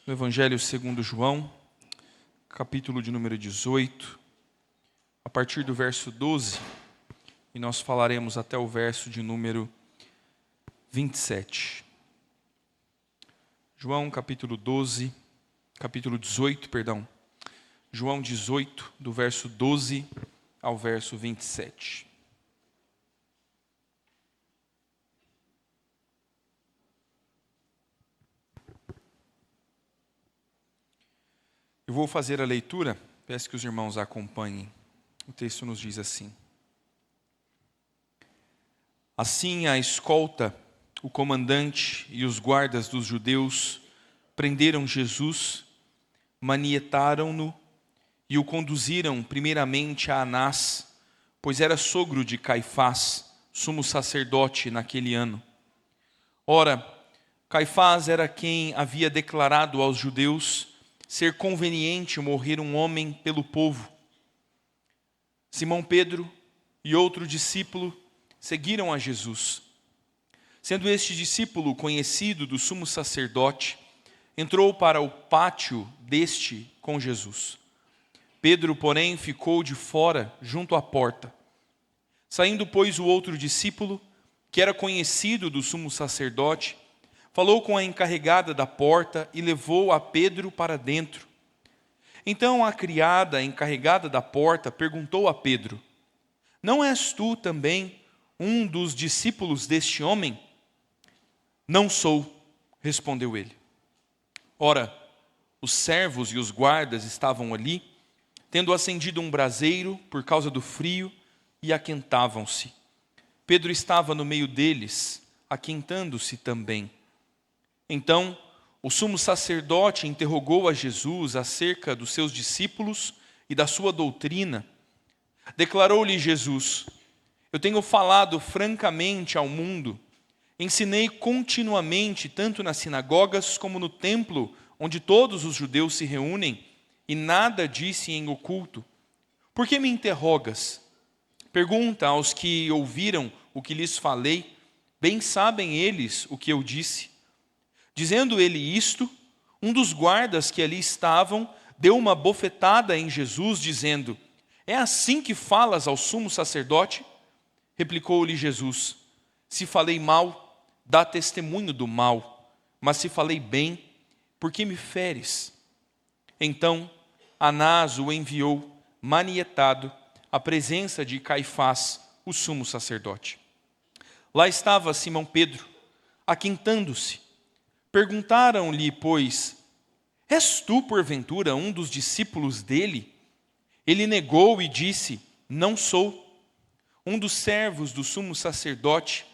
No Evangelho segundo João, capítulo de número 18, a partir do verso 12, e nós falaremos até o verso de número 27. João capítulo 18, João 18, do verso 12 ao verso 27. Eu vou fazer a leitura, peço que os irmãos acompanhem. O texto nos diz assim: Assim a escolta, o comandante e os guardas dos judeus prenderam Jesus, manietaram-no e o conduziram primeiramente a Anás, pois era sogro de Caifás, sumo sacerdote naquele ano. Ora, Caifás era quem havia declarado aos judeus ser conveniente morrer um homem pelo povo. Simão Pedro e outro discípulo seguiram a Jesus. Sendo este discípulo conhecido do sumo sacerdote, entrou para o pátio deste com Jesus. Pedro, porém, ficou de fora, junto à porta. Saindo, pois, o outro discípulo, que era conhecido do sumo sacerdote, falou com a encarregada da porta e levou a Pedro para dentro. Então a criada encarregada da porta perguntou a Pedro: Não és tu também um dos discípulos deste homem? Não sou, respondeu ele. Ora, os servos e os guardas estavam ali, tendo acendido um braseiro por causa do frio, e aquentavam-se. Pedro estava no meio deles, aquentando-se também. Então, o sumo sacerdote interrogou a Jesus acerca dos seus discípulos e da sua doutrina. Declarou-lhe Jesus: Eu tenho falado francamente ao mundo, ensinei continuamente, tanto nas sinagogas como no templo, onde todos os judeus se reúnem, e nada disse em oculto. Por que me interrogas? Pergunta aos que ouviram o que lhes falei, bem sabem eles o que eu disse. Dizendo ele isto, um dos guardas que ali estavam deu uma bofetada em Jesus, dizendo: É assim que falas ao sumo sacerdote? Replicou-lhe Jesus: Se falei mal, dá testemunho do mal, mas se falei bem, por que me feres? Então Anás o enviou, manietado, à presença de Caifás, o sumo sacerdote. Lá estava Simão Pedro, aquentando-se. Perguntaram-lhe, pois: És tu, porventura, um dos discípulos dele? Ele negou e disse: Não sou. Um dos servos do sumo sacerdote,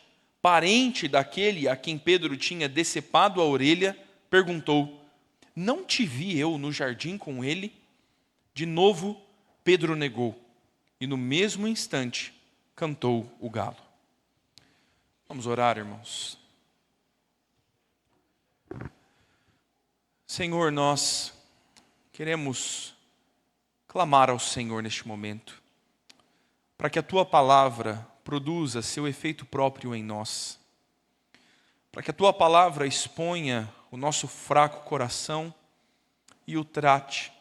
parente daquele a quem Pedro tinha decepado a orelha, perguntou: Não te vi eu no jardim com ele? De novo, Pedro negou, e no mesmo instante cantou o galo. Vamos orar, irmãos. Senhor, nós queremos clamar ao Senhor neste momento, para que a Tua palavra produza seu efeito próprio em nós, para que a Tua palavra exponha o nosso fraco coração e o trate.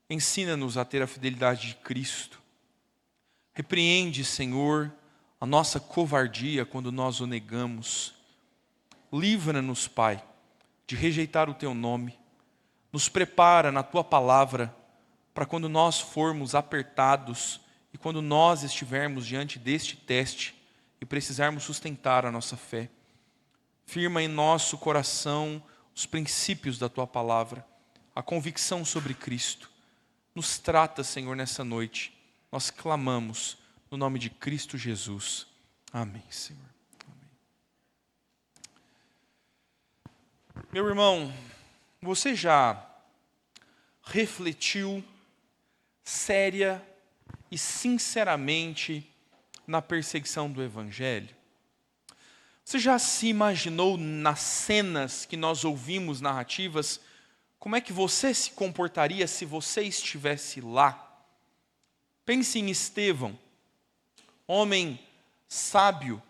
Ensina-nos a ter a fidelidade de Cristo. Repreende, Senhor, a nossa covardia quando nós o negamos. Livra-nos, Pai, de rejeitar o Teu nome. Nos prepara na Tua palavra para quando nós formos apertados e quando nós estivermos diante deste teste e precisarmos sustentar a nossa fé. Firma em nosso coração os princípios da Tua palavra, a convicção sobre Cristo. Nos trata, Senhor, nessa noite. Nós clamamos no nome de Cristo Jesus. Amém, Senhor. Meu irmão, você já refletiu séria e sinceramente na perseguição do Evangelho? Você já se imaginou nas cenas que nós ouvimos narrativas, como é que você se comportaria se você estivesse lá? Pense em Estevão, homem sábio,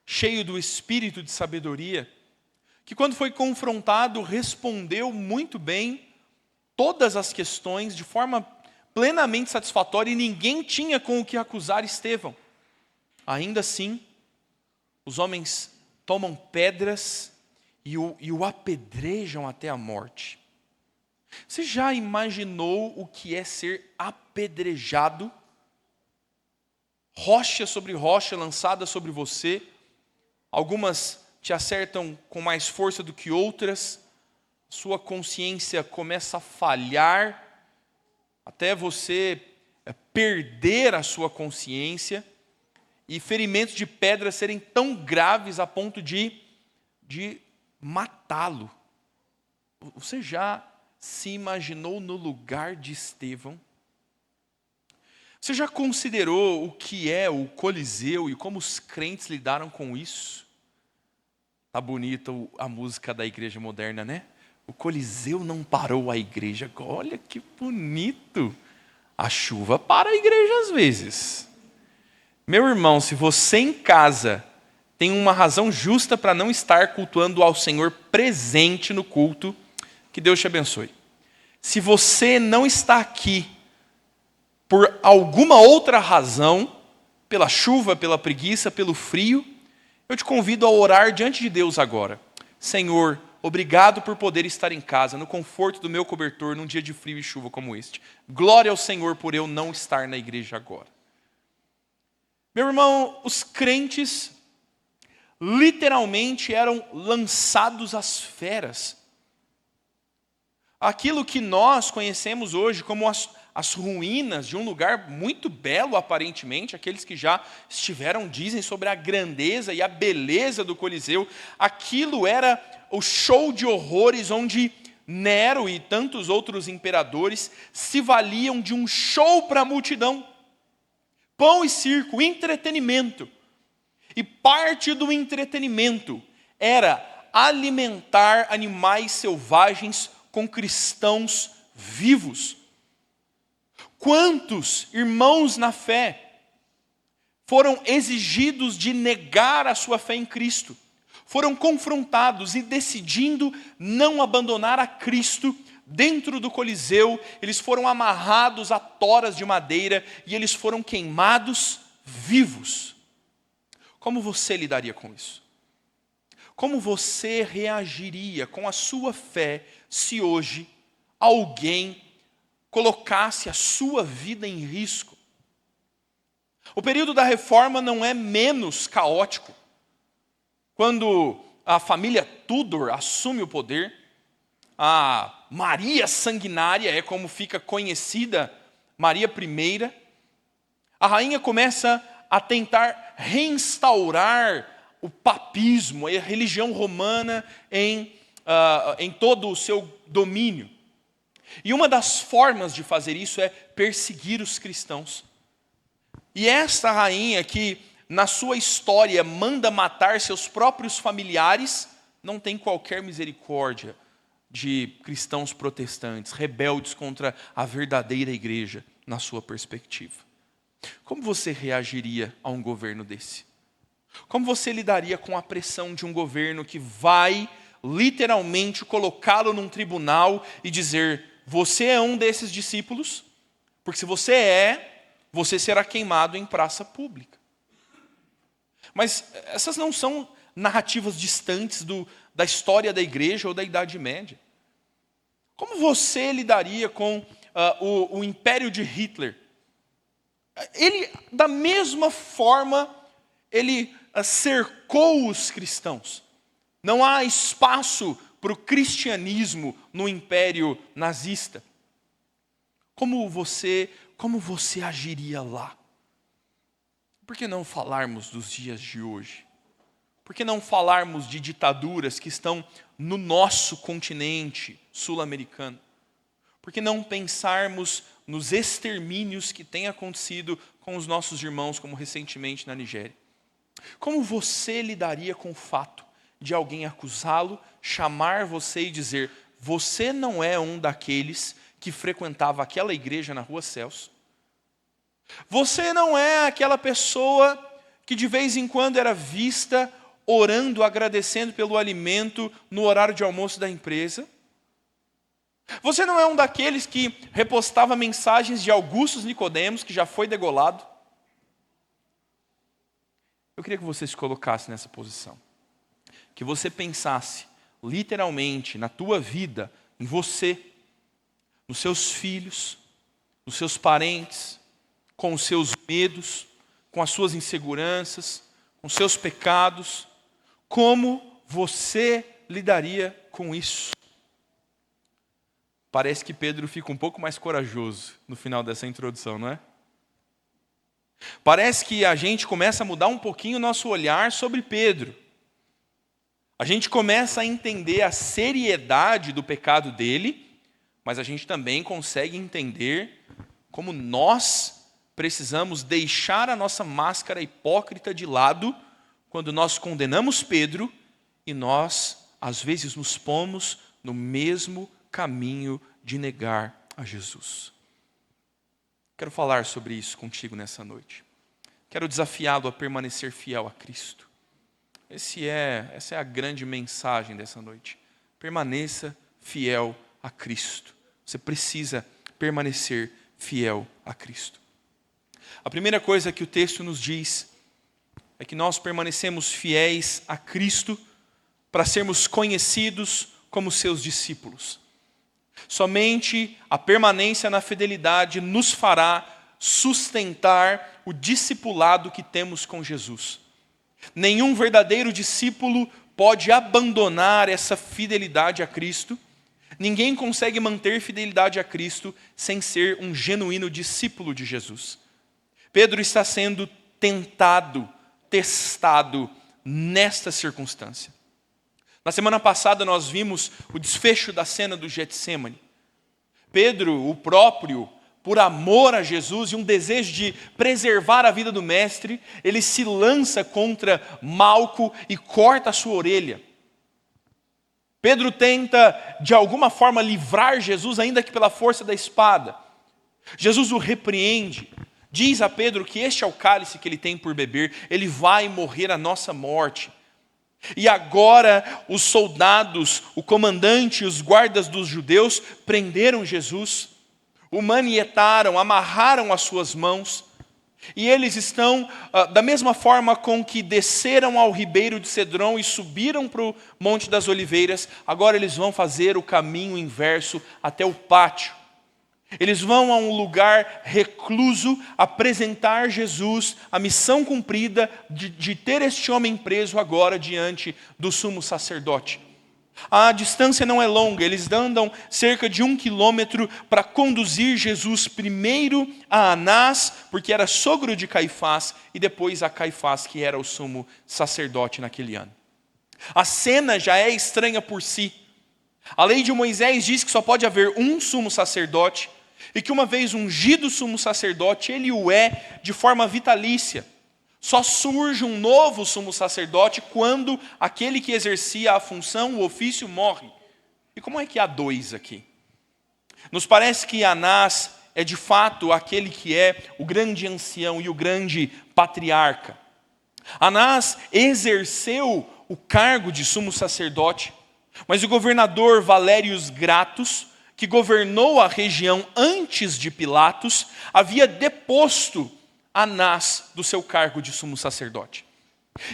cheio do espírito de sabedoria, que quando foi confrontado, respondeu muito bem todas as questões de forma plenamente satisfatória e ninguém tinha com o que acusar Estevão. Ainda assim, os homens tomam pedras e o apedrejam até a morte. Você já imaginou o que é ser apedrejado? Rocha sobre rocha lançada sobre você. Algumas te acertam com mais força do que outras. Sua consciência começa a falhar, até você perder a sua consciência. E ferimentos de pedra serem tão graves a ponto de matá-lo. Você já se imaginou no lugar de Estevão? Você já considerou o que é o Coliseu e como os crentes lidaram com isso? Tá bonita a música da igreja moderna, né? O Coliseu não parou a igreja. Olha que bonito. A chuva para a igreja às vezes. Meu irmão, se você em casa tem uma razão justa para não estar cultuando ao Senhor presente no culto, que Deus te abençoe. Se você não está aqui por alguma outra razão, pela chuva, pela preguiça, pelo frio, eu te convido a orar diante de Deus agora. Senhor, obrigado por poder estar em casa, no conforto do meu cobertor, num dia de frio e chuva como este. Glória ao Senhor por eu não estar na igreja agora. Meu irmão, os crentes literalmente eram lançados às feras. Aquilo que nós conhecemos hoje como as ruínas de um lugar muito belo aparentemente, aqueles que já estiveram dizem sobre a grandeza e a beleza do Coliseu, aquilo era o show de horrores onde Nero e tantos outros imperadores se valiam de um show para a multidão. Pão e circo, entretenimento. E parte do entretenimento era alimentar animais selvagens com cristãos vivos. Quantos irmãos na fé foram exigidos de negar a sua fé em Cristo? Foram confrontados e decidindo não abandonar a Cristo. Dentro do Coliseu, eles foram amarrados a toras de madeira e eles foram queimados vivos. Como você lidaria com isso? Como você reagiria com a sua fé se hoje alguém colocasse a sua vida em risco? O período da reforma não é menos caótico. Quando a família Tudor assume o poder, a Maria Sanguinária é como fica conhecida, Maria I. A rainha começa a tentar reinstaurar o papismo, a religião romana em todo o seu domínio. E uma das formas de fazer isso é perseguir os cristãos. E esta rainha que, na sua história, manda matar seus próprios familiares, não tem qualquer misericórdia de cristãos protestantes, rebeldes contra a verdadeira igreja, na sua perspectiva. Como você reagiria a um governo desse? Como você lidaria com a pressão de um governo que vai literalmente colocá-lo num tribunal e dizer: você é um desses discípulos? Porque se você é, você será queimado em praça pública. Mas essas não são narrativas distantes da história da igreja ou da Idade Média. Como você lidaria com o império de Hitler? Ele, da mesma forma, ele cercou os cristãos. Não há espaço para o cristianismo no império nazista. Como você agiria lá? Por que não falarmos dos dias de hoje? Por que não falarmos de ditaduras que estão no nosso continente sul-americano? Por que não pensarmos nos extermínios que têm acontecido com os nossos irmãos, como recentemente na Nigéria? Como você lidaria com o fato de alguém acusá-lo, chamar você e dizer: você não é um daqueles que frequentava aquela igreja na Rua Celso? Você não é aquela pessoa que de vez em quando era vista orando, agradecendo pelo alimento no horário de almoço da empresa? Você não é um daqueles que repostava mensagens de Augusto Nicodemos, que já foi degolado? Eu queria que você se colocasse nessa posição. Que você pensasse, literalmente, na tua vida, em você, nos seus filhos, nos seus parentes, com os seus medos, com as suas inseguranças, com os seus pecados. Como você lidaria com isso? Parece que Pedro fica um pouco mais corajoso no final dessa introdução, não é? Parece que a gente começa a mudar um pouquinho o nosso olhar sobre Pedro. A gente começa a entender a seriedade do pecado dele, mas a gente também consegue entender como nós precisamos deixar a nossa máscara hipócrita de lado quando nós condenamos Pedro e nós, às vezes, nos pomos no mesmo caminho de negar a Jesus. Quero falar sobre isso contigo nessa noite. Quero desafiá-lo a permanecer fiel a Cristo. Essa é a grande mensagem dessa noite. Permaneça fiel a Cristo. Você precisa permanecer fiel a Cristo. A primeira coisa que o texto nos diz é que nós permanecemos fiéis a Cristo para sermos conhecidos como seus discípulos. Somente a permanência na fidelidade nos fará sustentar o discipulado que temos com Jesus. Nenhum verdadeiro discípulo pode abandonar essa fidelidade a Cristo. Ninguém consegue manter fidelidade a Cristo sem ser um genuíno discípulo de Jesus. Pedro está sendo testado nesta circunstância. Na semana passada nós vimos o desfecho da cena do Getsêmani. Pedro, o próprio, por amor a Jesus e um desejo de preservar a vida do mestre, ele se lança contra Malco e corta a sua orelha. Pedro tenta, de alguma forma, livrar Jesus, ainda que pela força da espada. Jesus o repreende. Diz a Pedro que este é o cálice que ele tem por beber, ele vai morrer a nossa morte. E agora os soldados, o comandante e os guardas dos judeus prenderam Jesus, o manietaram, amarraram as suas mãos, e eles estão, da mesma forma com que desceram ao ribeiro de Cedron e subiram para o Monte das Oliveiras, agora eles vão fazer o caminho inverso até o pátio. Eles vão a um lugar recluso apresentar Jesus, a missão cumprida de ter este homem preso agora diante do sumo sacerdote. A distância não é longa, eles andam cerca de 1 quilômetro para conduzir Jesus primeiro a Anás, porque era sogro de Caifás, e depois a Caifás, que era o sumo sacerdote naquele ano. A cena já é estranha por si. A lei de Moisés diz que só pode haver um sumo sacerdote, e que uma vez ungido sumo sacerdote, ele o é de forma vitalícia. Só surge um novo sumo sacerdote quando aquele que exercia a função, o ofício, morre. E como é que há dois aqui? Nos parece que Anás é de fato aquele que é o grande ancião e o grande patriarca. Anás exerceu o cargo de sumo sacerdote, mas o governador Valérius Gratus, que governou a região antes de Pilatos, havia deposto Anás do seu cargo de sumo sacerdote.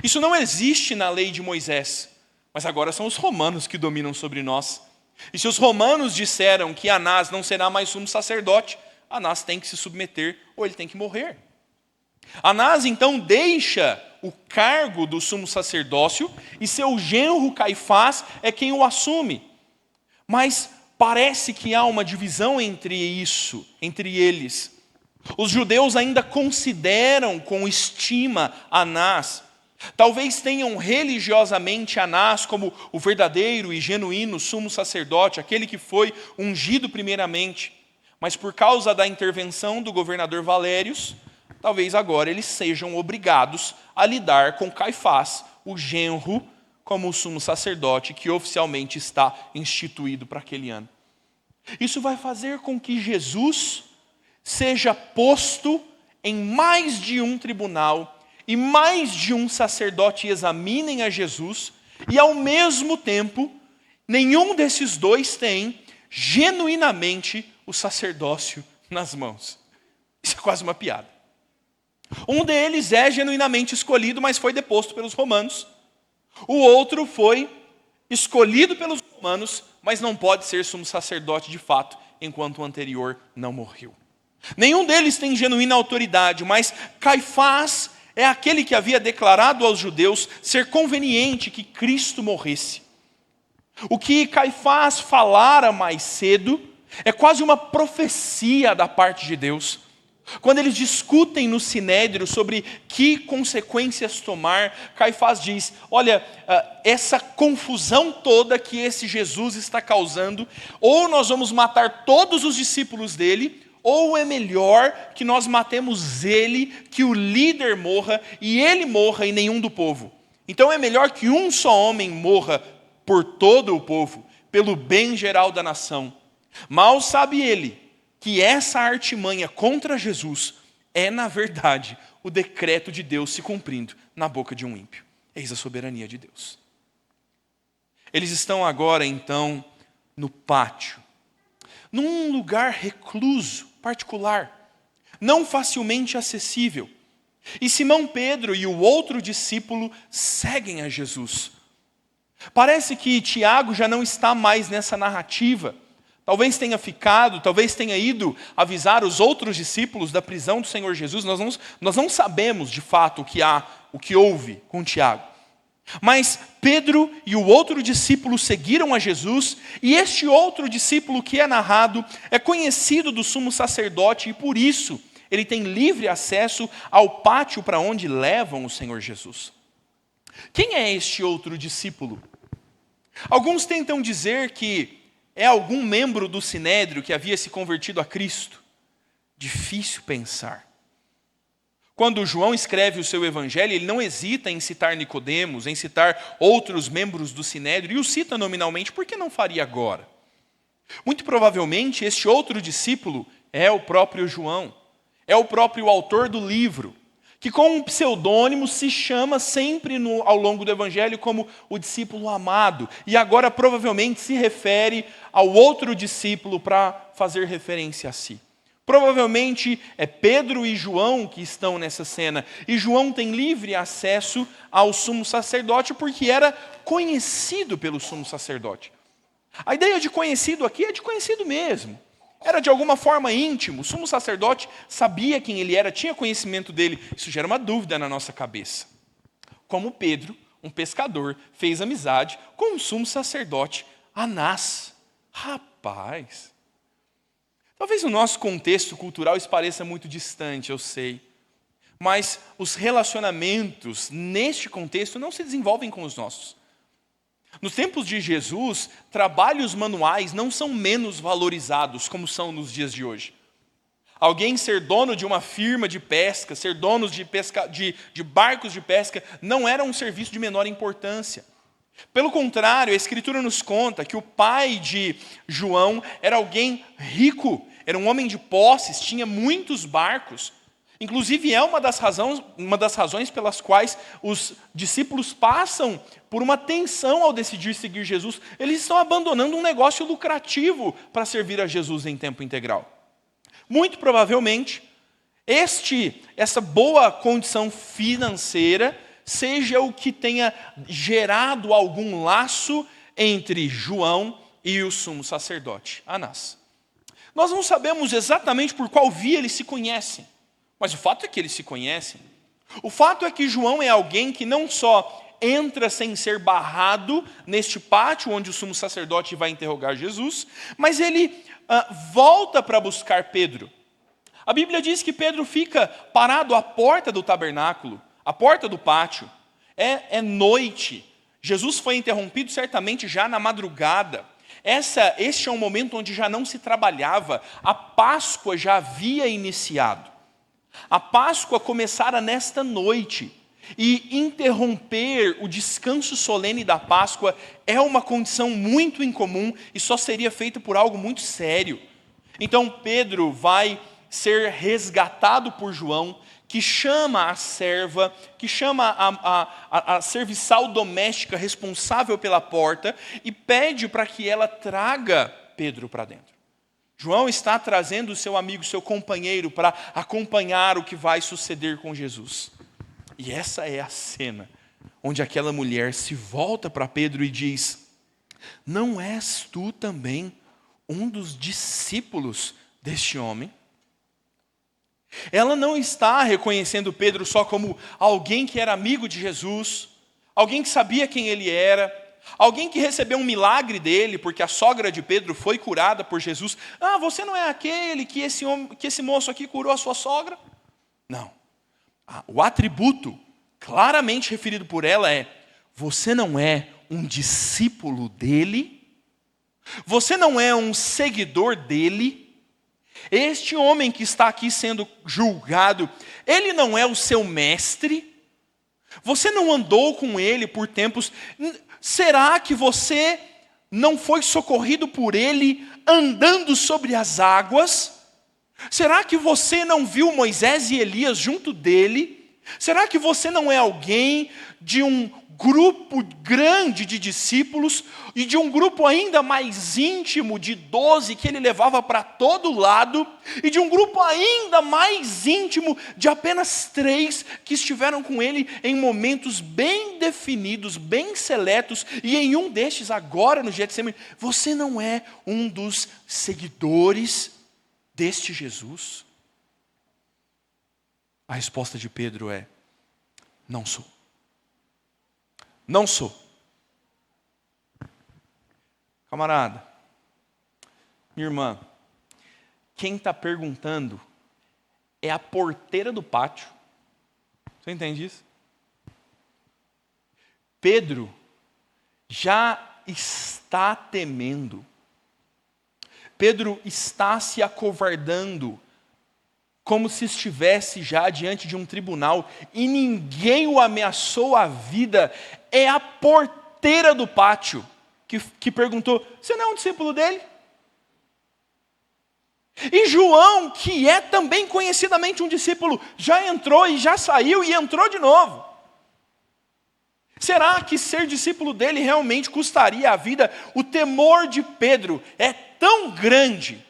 Isso não existe na lei de Moisés, mas agora são os romanos que dominam sobre nós. E se os romanos disseram que Anás não será mais sumo sacerdote, Anás tem que se submeter ou ele tem que morrer. Anás então deixa o cargo do sumo sacerdócio e seu genro Caifás é quem o assume. Mas parece que há uma divisão entre eles. Os judeus ainda consideram com estima Anás. Talvez tenham religiosamente Anás como o verdadeiro e genuíno sumo sacerdote, aquele que foi ungido primeiramente. Mas por causa da intervenção do governador Valérius, talvez agora eles sejam obrigados a lidar com Caifás, o genro, como o sumo sacerdote que oficialmente está instituído para aquele ano. Isso vai fazer com que Jesus seja posto em mais de um tribunal e mais de um sacerdote examinem a Jesus, e ao mesmo tempo, nenhum desses dois tem genuinamente o sacerdócio nas mãos. Isso é quase uma piada. Um deles é genuinamente escolhido, mas foi deposto pelos romanos. O outro foi escolhido pelos romanos, mas não pode ser sumo sacerdote de fato, enquanto o anterior não morreu. Nenhum deles tem genuína autoridade, mas Caifás é aquele que havia declarado aos judeus ser conveniente que Cristo morresse. O que Caifás falara mais cedo é quase uma profecia da parte de Deus. Quando eles discutem no Sinédrio sobre que consequências tomar, Caifás diz, olha, essa confusão toda que esse Jesus está causando, ou nós vamos matar todos os discípulos dele, ou é melhor que nós matemos ele, que o líder morra, e ele morra e nenhum do povo. Então é melhor que um só homem morra por todo o povo, pelo bem geral da nação. Mal sabe ele que essa artimanha contra Jesus é, na verdade, o decreto de Deus se cumprindo na boca de um ímpio. Eis a soberania de Deus. Eles estão agora, então, no pátio, num lugar recluso, particular, não facilmente acessível. E Simão Pedro e o outro discípulo seguem a Jesus. Parece que Tiago já não está mais nessa narrativa. Talvez tenha ficado, talvez tenha ido avisar os outros discípulos da prisão do Senhor Jesus. Nós não sabemos de fato o que houve com Tiago. Mas Pedro e o outro discípulo seguiram a Jesus, e este outro discípulo que é narrado é conhecido do sumo sacerdote, e por isso ele tem livre acesso ao pátio para onde levam o Senhor Jesus. Quem é este outro discípulo? Alguns tentam dizer que é algum membro do Sinédrio que havia se convertido a Cristo. Difícil pensar. Quando João escreve o seu evangelho, ele não hesita em citar Nicodemos, em citar outros membros do Sinédrio, e o cita nominalmente, por que não faria agora? Muito provavelmente, este outro discípulo é o próprio João, é o próprio autor do livro, que com um pseudônimo se chama sempre ao longo do evangelho como o discípulo amado, e agora provavelmente se refere ao outro discípulo para fazer referência a si. Provavelmente é Pedro e João que estão nessa cena, e João tem livre acesso ao sumo sacerdote porque era conhecido pelo sumo sacerdote. A ideia de conhecido aqui é de conhecido mesmo. Era de alguma forma íntimo, o sumo sacerdote sabia quem ele era, tinha conhecimento dele. Isso gera uma dúvida na nossa cabeça. Como Pedro, um pescador, fez amizade com o sumo sacerdote Anás. Rapaz! Talvez o nosso contexto cultural isso pareça muito distante, eu sei. Mas os relacionamentos neste contexto não se desenvolvem com os nossos. Nos tempos de Jesus, trabalhos manuais não são menos valorizados como são nos dias de hoje. Alguém ser dono de uma firma de pesca, ser dono de barcos de pesca, não era um serviço de menor importância. Pelo contrário, a Escritura nos conta que o pai de João era alguém rico, era um homem de posses, tinha muitos barcos. Inclusive é uma das razões pelas quais os discípulos passam por uma tensão ao decidir seguir Jesus. Eles estão abandonando um negócio lucrativo para servir a Jesus em tempo integral. Muito provavelmente, essa boa condição financeira seja o que tenha gerado algum laço entre João e o sumo sacerdote, Anás. Nós não sabemos exatamente por qual via eles se conhecem, mas o fato é que eles se conhecem. O fato é que João é alguém que não só entra sem ser barrado neste pátio onde o sumo sacerdote vai interrogar Jesus, mas ele volta para buscar Pedro. A Bíblia diz que Pedro fica parado à porta do tabernáculo, à porta do pátio. É noite. Jesus foi interrompido certamente já na madrugada. Este é um momento onde já não se trabalhava. A Páscoa já havia iniciado. A Páscoa começara nesta noite. E interromper o descanso solene da Páscoa é uma condição muito incomum e só seria feita por algo muito sério. Então Pedro vai ser resgatado por João, que chama a serva, que chama a serviçal doméstica responsável pela porta e pede para que ela traga Pedro para dentro. João está trazendo o seu amigo, seu companheiro, para acompanhar o que vai suceder com Jesus. E essa é a cena onde aquela mulher se volta para Pedro e diz: não és tu também um dos discípulos deste homem? Ela não está reconhecendo Pedro só como alguém que era amigo de Jesus, alguém que sabia quem ele era, alguém que recebeu um milagre dele, porque a sogra de Pedro foi curada por Jesus. Ah, você não é aquele que esse moço aqui curou a sua sogra? Não. O atributo claramente referido por ela é: você não é um discípulo dele? Você não é um seguidor dele? Este homem que está aqui sendo julgado, ele não é o seu mestre? Você não andou com ele por tempos? Será que você não foi socorrido por ele andando sobre as águas? Será que você não viu Moisés e Elias junto dele? Será que você não é alguém de um grupo grande de discípulos e de um grupo ainda mais íntimo de 12 que ele levava para todo lado e de um grupo ainda mais íntimo de apenas 3 que estiveram com ele em momentos bem definidos, bem seletos, e em um destes agora no Getsemane? Você não é um dos seguidores deste Jesus? A resposta de Pedro é: não sou. Não sou. Camarada, minha irmã, quem está perguntando é a porteira do pátio. Você entende isso? Pedro já está temendo. Pedro está se acovardando, como se estivesse já diante de um tribunal, e ninguém o ameaçou a vida. É a porteira do pátio que perguntou: você não é um discípulo dele? E João, que é também conhecidamente um discípulo, já entrou e já saiu e entrou de novo. Será que ser discípulo dele realmente custaria a vida? O temor de Pedro é tão grande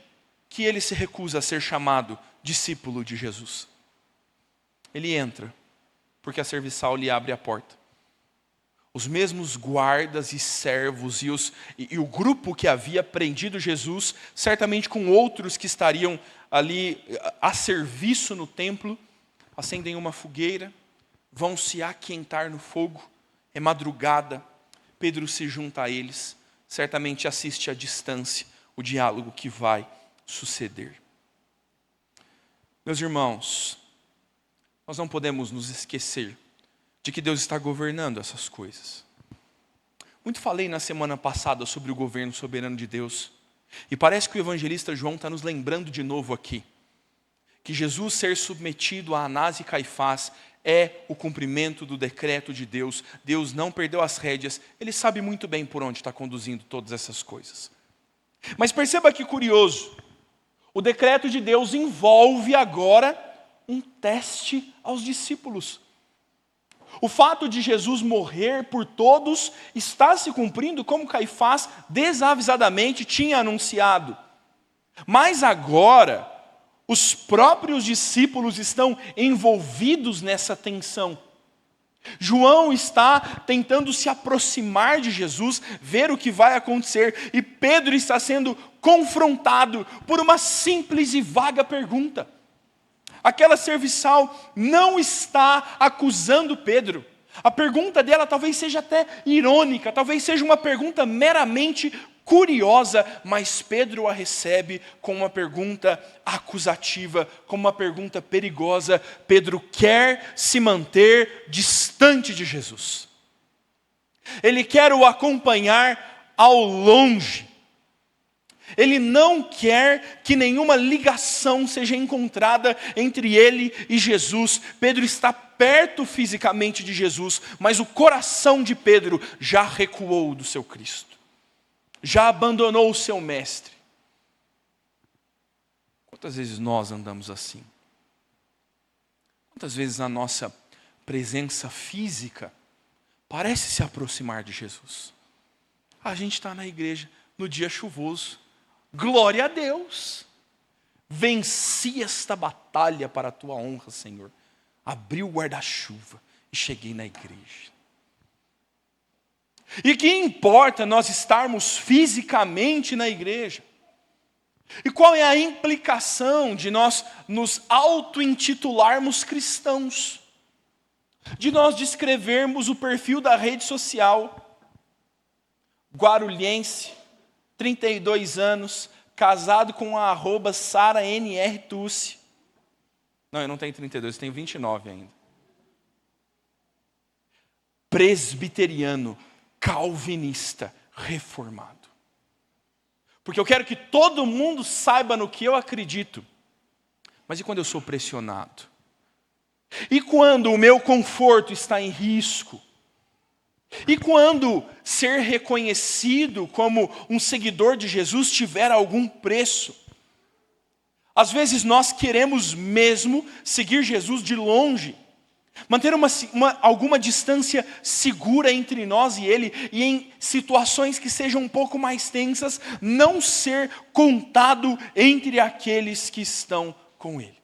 que ele se recusa a ser chamado discípulo de Jesus. Ele entra, porque a serviçal lhe abre a porta. Os mesmos guardas e servos e o grupo que havia prendido Jesus, certamente com outros que estariam ali a serviço no templo, acendem uma fogueira, vão se aquentar no fogo. É madrugada, Pedro se junta a eles, certamente assiste à distância o diálogo que vai suceder. Meus irmãos, nós não podemos nos esquecer de que Deus está governando essas coisas. Muito falei na semana passada sobre o governo soberano de Deus, e parece que o evangelista João está nos lembrando de novo aqui, que Jesus ser submetido a Anás e Caifás é o cumprimento do decreto de Deus. Deus não perdeu as rédeas, Ele sabe muito bem por onde está conduzindo todas essas coisas. Mas perceba que curioso, o decreto de Deus envolve agora um teste aos discípulos. O fato de Jesus morrer por todos está se cumprindo como Caifás desavisadamente tinha anunciado. Mas agora, os próprios discípulos estão envolvidos nessa tensão. João está tentando se aproximar de Jesus, ver o que vai acontecer, e Pedro está sendo confrontado por uma simples e vaga pergunta. Aquela serviçal não está acusando Pedro. A pergunta dela talvez seja até irônica, talvez seja uma pergunta meramente curiosa, mas Pedro a recebe com uma pergunta acusativa, com uma pergunta perigosa. Pedro quer se manter distante de Jesus. Ele quer o acompanhar ao longe. Ele não quer que nenhuma ligação seja encontrada entre ele e Jesus. Pedro está perto fisicamente de Jesus, mas o coração de Pedro já recuou do seu Cristo. Já abandonou o seu mestre. Quantas vezes nós andamos assim? Quantas vezes a nossa presença física parece se aproximar de Jesus? A gente está na igreja no dia chuvoso. Glória a Deus! Venci esta batalha para a tua honra, Senhor. Abri o guarda-chuva e cheguei na igreja. E que importa nós estarmos fisicamente na igreja? E qual é a implicação de nós nos auto-intitularmos cristãos? De nós descrevermos o perfil da rede social, guarulhense, 32 anos, casado com a @SaraNRTucci. Não, eu não tenho 32, eu tenho 29 ainda. Presbiteriano, calvinista, reformado. Porque eu quero que todo mundo saiba no que eu acredito. Mas e quando eu sou pressionado? E quando o meu conforto está em risco? E quando ser reconhecido como um seguidor de Jesus tiver algum preço? Às vezes nós queremos mesmo seguir Jesus de longe, manter alguma distância segura entre nós e Ele, e em situações que sejam um pouco mais tensas, não ser contado entre aqueles que estão com Ele.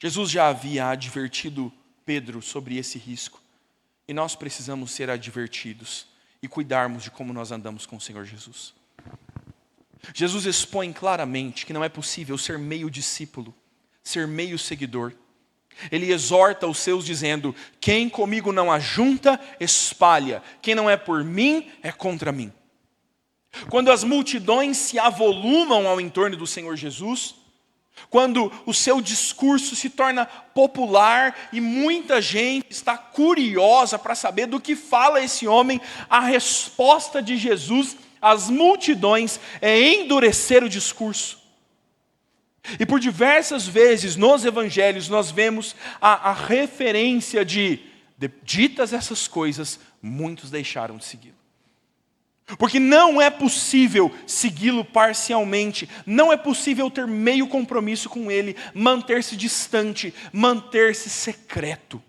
Jesus já havia advertido Pedro sobre esse risco, e nós precisamos ser advertidos e cuidarmos de como nós andamos com o Senhor Jesus. Jesus expõe claramente que não é possível ser meio discípulo, ser meio seguidor. Ele exorta os seus dizendo: quem comigo não ajunta, espalha. Quem não é por mim, é contra mim. Quando as multidões se avolumam ao entorno do Senhor Jesus, quando o seu discurso se torna popular e muita gente está curiosa para saber do que fala esse homem, a resposta de Jesus às multidões é endurecer o discurso. E por diversas vezes nos evangelhos nós vemos a referência de ditas essas coisas, muitos deixaram de segui-lo. Porque não é possível segui-lo parcialmente, não é possível ter meio compromisso com ele, manter-se distante, manter-se secreto.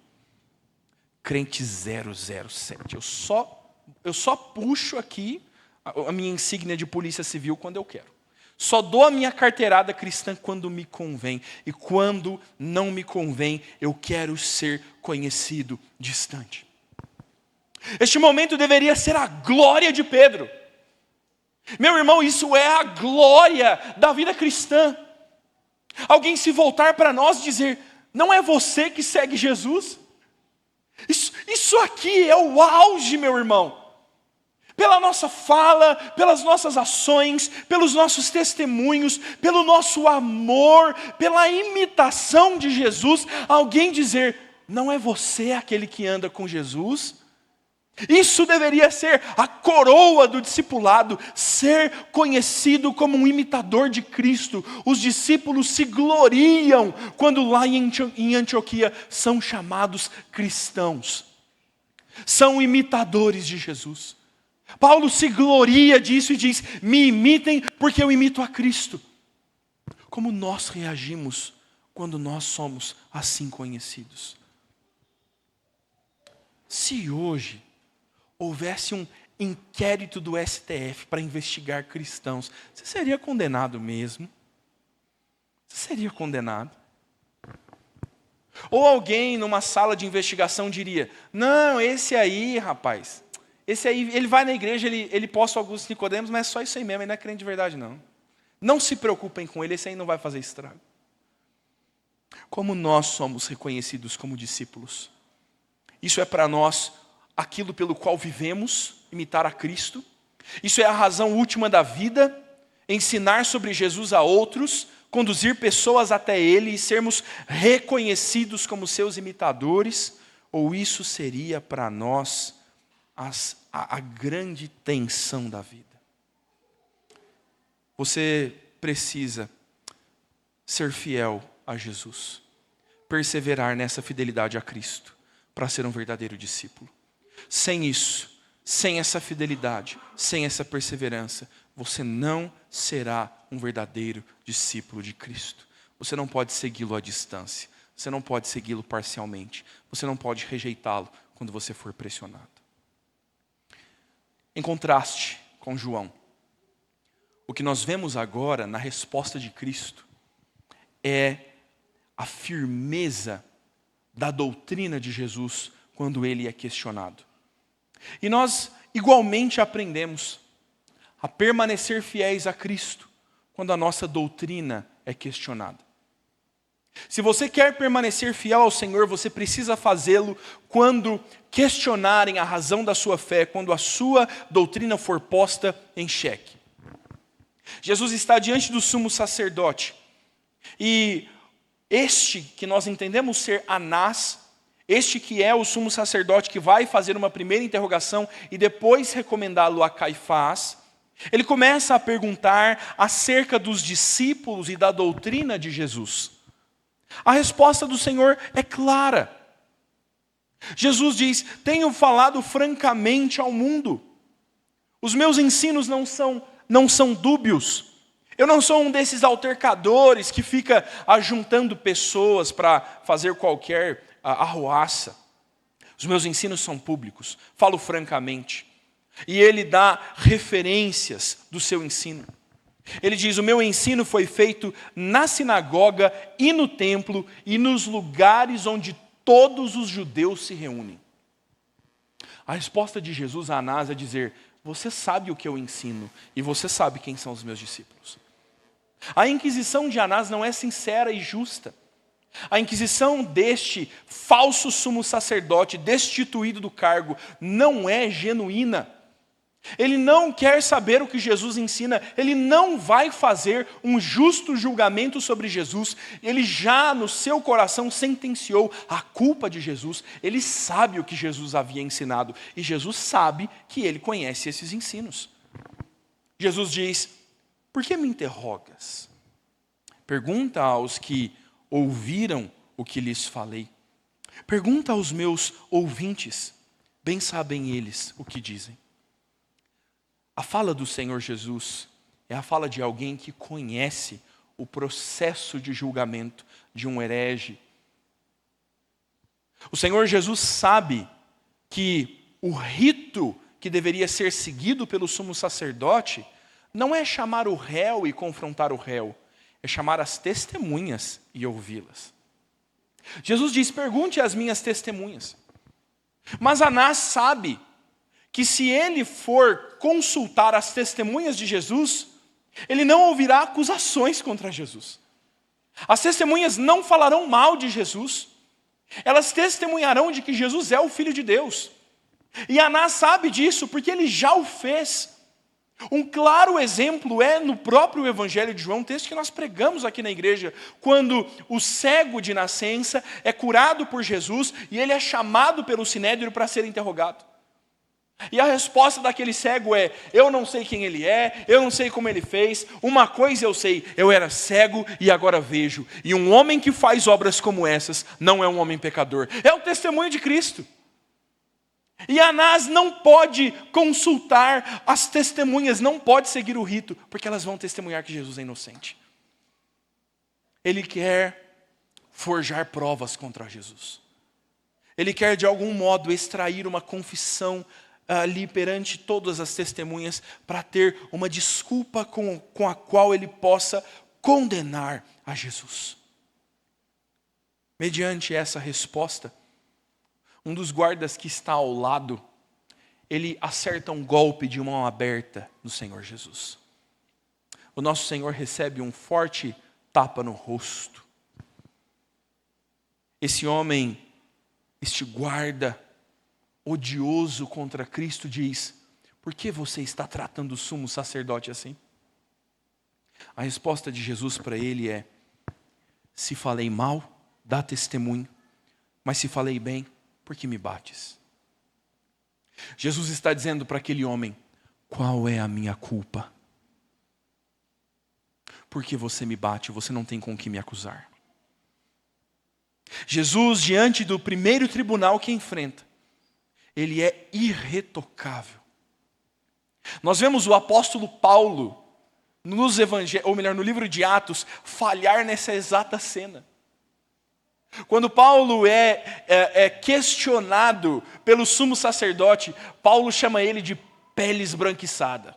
Crente 007, eu só puxo aqui a minha insígnia de polícia civil quando eu quero. Só dou a minha carteirada cristã quando me convém. E quando não me convém, eu quero ser conhecido distante. Este momento deveria ser a glória de Pedro. Meu irmão, isso é a glória da vida cristã. Alguém se voltar para nós e dizer: não é você que segue Jesus? Isso aqui é o auge, meu irmão. Pela nossa fala, pelas nossas ações, pelos nossos testemunhos, pelo nosso amor, pela imitação de Jesus, alguém dizer: não é você aquele que anda com Jesus? Isso deveria ser a coroa do discipulado, ser conhecido como um imitador de Cristo. Os discípulos se gloriam quando lá em Antioquia são chamados cristãos. São imitadores de Jesus. Paulo se gloria disso e diz: me imitem porque eu imito a Cristo. Como nós reagimos quando nós somos assim conhecidos? Se hoje houvesse um inquérito do STF para investigar cristãos, você seria condenado mesmo? Você seria condenado? Ou alguém numa sala de investigação diria: não, esse aí, rapaz, esse aí, ele vai na igreja, ele posta alguns Nicodemos, mas é só isso aí mesmo, ele não é crente de verdade não. Não se preocupem com ele, esse aí não vai fazer estrago. Como nós somos reconhecidos como discípulos? Isso é para nós aquilo pelo qual vivemos, imitar a Cristo. Isso é a razão última da vida, ensinar sobre Jesus a outros, conduzir pessoas até Ele e sermos reconhecidos como seus imitadores. Ou isso seria para nós a grande tensão da vida? Você precisa ser fiel a Jesus, perseverar nessa fidelidade a Cristo, para ser um verdadeiro discípulo. Sem isso, sem essa fidelidade, sem essa perseverança, você não será um verdadeiro discípulo de Cristo. Você não pode segui-lo à distância. você não pode segui-lo parcialmente. Você não pode rejeitá-lo quando você for pressionado. Em contraste com João, o que nós vemos agora na resposta de Cristo é a firmeza da doutrina de Jesus quando ele é questionado. E nós igualmente aprendemos a permanecer fiéis a Cristo quando a nossa doutrina é questionada. Se você quer permanecer fiel ao Senhor, você precisa fazê-lo quando questionarem a razão da sua fé, quando a sua doutrina for posta em xeque. Jesus está diante do sumo sacerdote, e este que nós entendemos ser Anás, este que é o sumo sacerdote que vai fazer uma primeira interrogação e depois recomendá-lo a Caifás, ele começa a perguntar acerca dos discípulos e da doutrina de Jesus. A resposta do Senhor é clara. Jesus diz: tenho falado francamente ao mundo. Os meus ensinos não são dúbios. Eu não sou um desses altercadores que fica ajuntando pessoas para fazer qualquer arruaça. Os meus ensinos são públicos, falo francamente. E ele dá referências do seu ensino. Ele diz: o meu ensino foi feito na sinagoga e no templo e nos lugares onde todos os judeus se reúnem. A resposta de Jesus a Anás é dizer: você sabe o que eu ensino e você sabe quem são os meus discípulos. A inquisição de Anás não é sincera e justa. A inquisição deste falso sumo sacerdote destituído do cargo não é genuína. Ele não quer saber o que Jesus ensina, ele não vai fazer um justo julgamento sobre Jesus. Ele já no seu coração sentenciou a culpa de Jesus. Ele sabe o que Jesus havia ensinado e Jesus sabe que ele conhece esses ensinos. Jesus diz: por que me interrogas? Pergunta aos que ouviram o que lhes falei. Pergunta aos meus ouvintes, bem sabem eles o que dizem. A fala do Senhor Jesus é a fala de alguém que conhece o processo de julgamento de um herege. O Senhor Jesus sabe que o rito que deveria ser seguido pelo sumo sacerdote não é chamar o réu e confrontar o réu, é chamar as testemunhas e ouvi-las. Jesus diz: pergunte às minhas testemunhas. Mas Anás sabe que se ele for consultar as testemunhas de Jesus, ele não ouvirá acusações contra Jesus. As testemunhas não falarão mal de Jesus. Elas testemunharão de que Jesus é o Filho de Deus. E Anás sabe disso porque ele já o fez. Um claro exemplo é no próprio Evangelho de João, um texto que nós pregamos aqui na igreja, quando o cego de nascença é curado por Jesus e ele é chamado pelo sinédrio para ser interrogado. E a resposta daquele cego é: eu não sei quem ele é, eu não sei como ele fez, uma coisa eu sei, eu era cego e agora vejo. E um homem que faz obras como essas não é um homem pecador. É o testemunho de Cristo. E Anás não pode consultar as testemunhas, não pode seguir o rito, porque elas vão testemunhar que Jesus é inocente. Ele quer forjar provas contra Jesus. Ele quer de algum modo extrair uma confissão ali perante todas as testemunhas para ter uma desculpa com a qual ele possa condenar a Jesus. Mediante essa resposta, um dos guardas que está ao lado, ele acerta um golpe de mão aberta no Senhor Jesus. O nosso Senhor recebe um forte tapa no rosto. Esse homem, este guarda odioso contra Cristo diz: por que você está tratando o sumo sacerdote assim? A resposta de Jesus para ele é: se falei mal, dá testemunho, mas se falei bem, por que me bates? Jesus está dizendo para aquele homem: qual é a minha culpa? Porque você me bate, você não tem com o que me acusar. Jesus, diante do primeiro tribunal que enfrenta, ele é irretocável. Nós vemos o apóstolo Paulo, no livro de Atos, falhar nessa exata cena. Quando Paulo é questionado pelo sumo sacerdote, Paulo chama ele de pele esbranquiçada.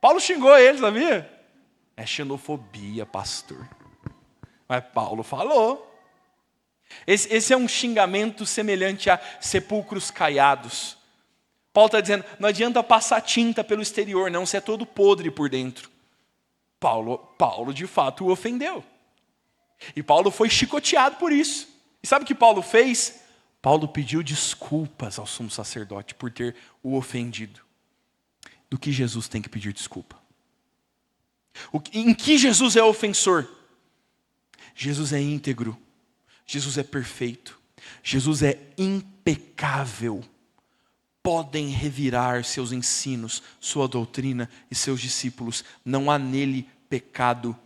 Paulo xingou ele, sabia? É xenofobia, pastor. Mas Paulo falou. Esse é um xingamento semelhante a sepulcros caiados. Paulo está dizendo, não adianta passar tinta pelo exterior, não, você é todo podre por dentro. Paulo de fato o ofendeu. E Paulo foi chicoteado por isso. E sabe o que Paulo fez? Paulo pediu desculpas ao sumo sacerdote por ter o ofendido. Do que Jesus tem que pedir desculpa? Em que Jesus é ofensor? Jesus é íntegro. Jesus é perfeito. Jesus é impecável. Podem revirar seus ensinos, sua doutrina e seus discípulos. Não há nele pecado.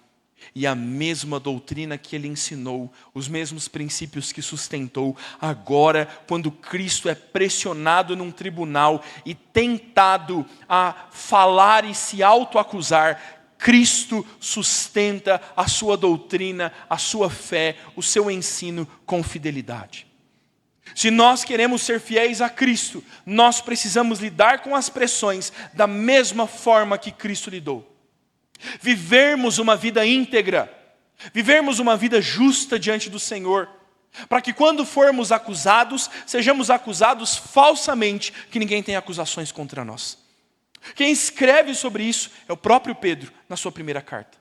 E a mesma doutrina que ele ensinou, os mesmos princípios que sustentou, agora, quando Cristo é pressionado num tribunal e tentado a falar e se autoacusar, Cristo sustenta a sua doutrina, a sua fé, o seu ensino com fidelidade. Se nós queremos ser fiéis a Cristo, nós precisamos lidar com as pressões da mesma forma que Cristo lidou. Vivermos uma vida íntegra, vivermos uma vida justa diante do Senhor, para que quando formos acusados, sejamos acusados falsamente, que ninguém tenha acusações contra nós. Quem escreve sobre isso é o próprio Pedro, na sua primeira carta,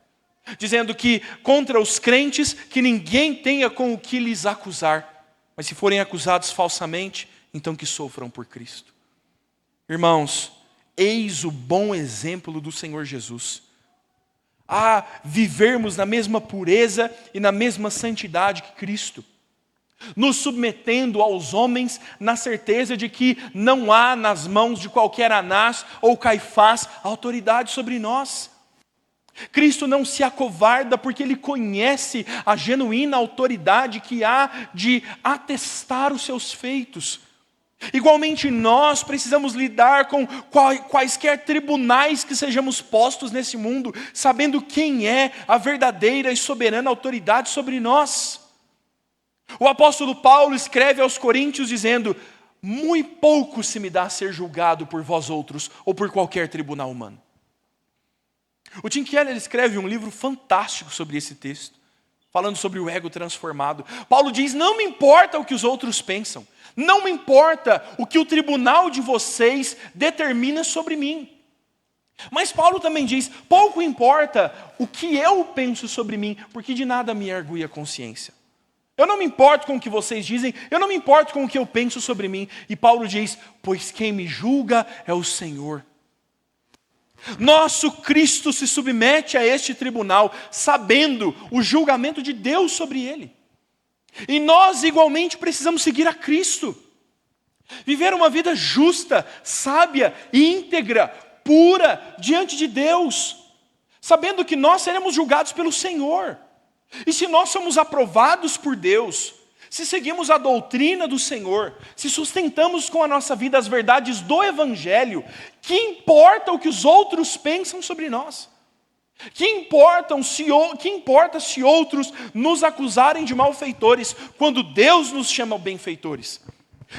dizendo que contra os crentes, que ninguém tenha com o que lhes acusar, mas se forem acusados falsamente, então que sofram por Cristo. Irmãos, eis o bom exemplo do Senhor Jesus. A vivermos na mesma pureza e na mesma santidade que Cristo, nos submetendo aos homens na certeza de que não há nas mãos de qualquer Anás ou Caifás autoridade sobre nós. Cristo não se acovarda porque Ele conhece a genuína autoridade que há de atestar os seus feitos. Igualmente nós precisamos lidar com quaisquer tribunais que sejamos postos nesse mundo, sabendo quem é a verdadeira e soberana autoridade sobre nós. O apóstolo Paulo escreve aos Coríntios dizendo, muito pouco se me dá a ser julgado por vós outros ou por qualquer tribunal humano. O Tim Keller escreve um livro fantástico sobre esse texto, falando sobre o ego transformado. Paulo diz, não me importa o que os outros pensam, não me importa o que o tribunal de vocês determina sobre mim. Mas Paulo também diz, pouco importa o que eu penso sobre mim, porque de nada me argui a consciência. Eu não me importo com o que vocês dizem, eu não me importo com o que eu penso sobre mim. E Paulo diz, pois quem me julga é o Senhor. Nosso Cristo se submete a este tribunal, sabendo o julgamento de Deus sobre ele. E nós igualmente precisamos seguir a Cristo. Viver uma vida justa, sábia, íntegra, pura, diante de Deus. Sabendo que nós seremos julgados pelo Senhor. E se nós somos aprovados por Deus, se seguimos a doutrina do Senhor, se sustentamos com a nossa vida as verdades do Evangelho, que importa o que os outros pensam sobre nós? Que importa se outros nos acusarem de malfeitores, quando Deus nos chama benfeitores?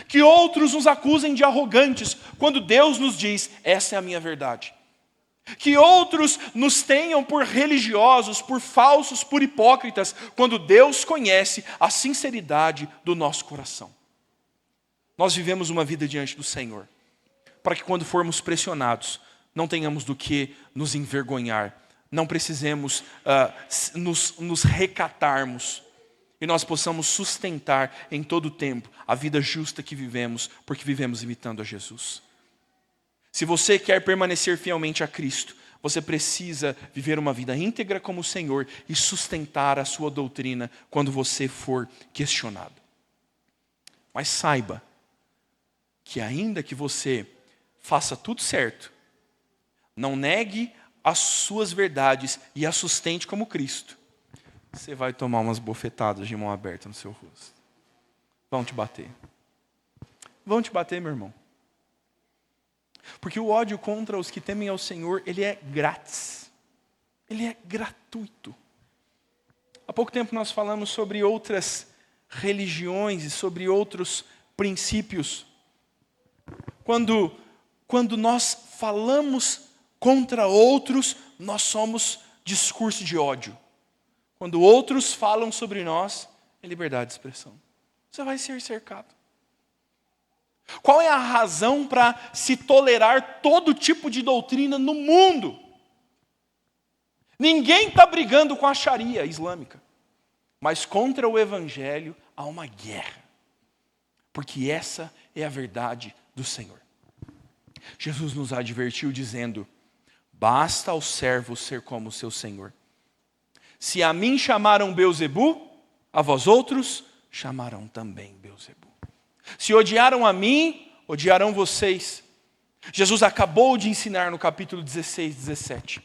Que outros nos acusem de arrogantes, quando Deus nos diz, essa é a minha verdade? Que outros nos tenham por religiosos, por falsos, por hipócritas, quando Deus conhece a sinceridade do nosso coração. Nós vivemos uma vida diante do Senhor, para que quando formos pressionados, não tenhamos do que nos envergonhar, não precisemos nos recatarmos, e nós possamos sustentar em todo o tempo a vida justa que vivemos, porque vivemos imitando a Jesus. Se você quer permanecer fielmente a Cristo, você precisa viver uma vida íntegra como o Senhor e sustentar a sua doutrina quando você for questionado. Mas saiba que ainda que você faça tudo certo, não negue as suas verdades e as sustente como Cristo, você vai tomar umas bofetadas de mão aberta no seu rosto. Vão te bater. Vão te bater, meu irmão. Porque o ódio contra os que temem ao Senhor, ele é grátis. Ele é gratuito. Há pouco tempo nós falamos sobre outras religiões e sobre outros princípios. Quando nós falamos contra outros, nós somos discurso de ódio. Quando outros falam sobre nós, é liberdade de expressão. Você vai ser cercado. Qual é a razão para se tolerar todo tipo de doutrina no mundo? Ninguém está brigando com a Sharia islâmica, mas contra o evangelho há uma guerra, porque essa é a verdade do Senhor. Jesus nos advertiu dizendo: basta ao servo ser como seu senhor. Se a mim chamaram Beelzebu, a vós outros chamarão também Beelzebu. Se odiaram a mim, odiarão vocês. Jesus acabou de ensinar no capítulo 16, 17.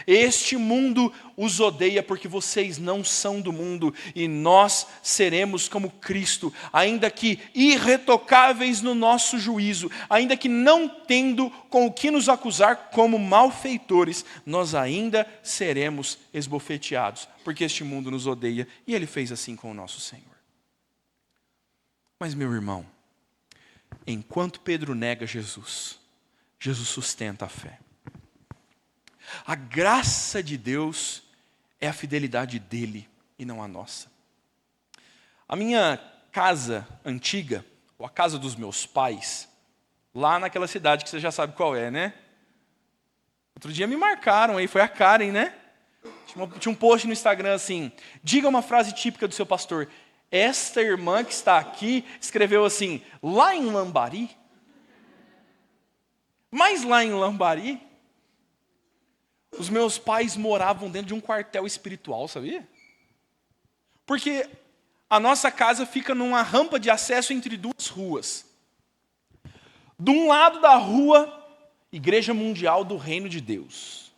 Este mundo os odeia porque vocês não são do mundo, e nós seremos como Cristo, ainda que irretocáveis no nosso juízo, ainda que não tendo com o que nos acusar como malfeitores, nós ainda seremos esbofeteados, porque este mundo nos odeia, e Ele fez assim com o nosso Senhor. Mas, meu irmão, enquanto Pedro nega Jesus, Jesus sustenta a fé. A graça de Deus é a fidelidade dele e não a nossa. A minha casa antiga, ou a casa dos meus pais, lá naquela cidade que você já sabe qual é, né? Outro dia me marcaram aí, foi a Karen, né? Tinha um post no Instagram assim: diga uma frase típica do seu pastor. Esta irmã que está aqui escreveu assim: lá em Lambari. Mas lá em Lambari, os meus pais moravam dentro de um quartel espiritual, sabia? Porque a nossa casa fica numa rampa de acesso entre duas ruas. De um lado da rua, Igreja Mundial do Reino de Deus.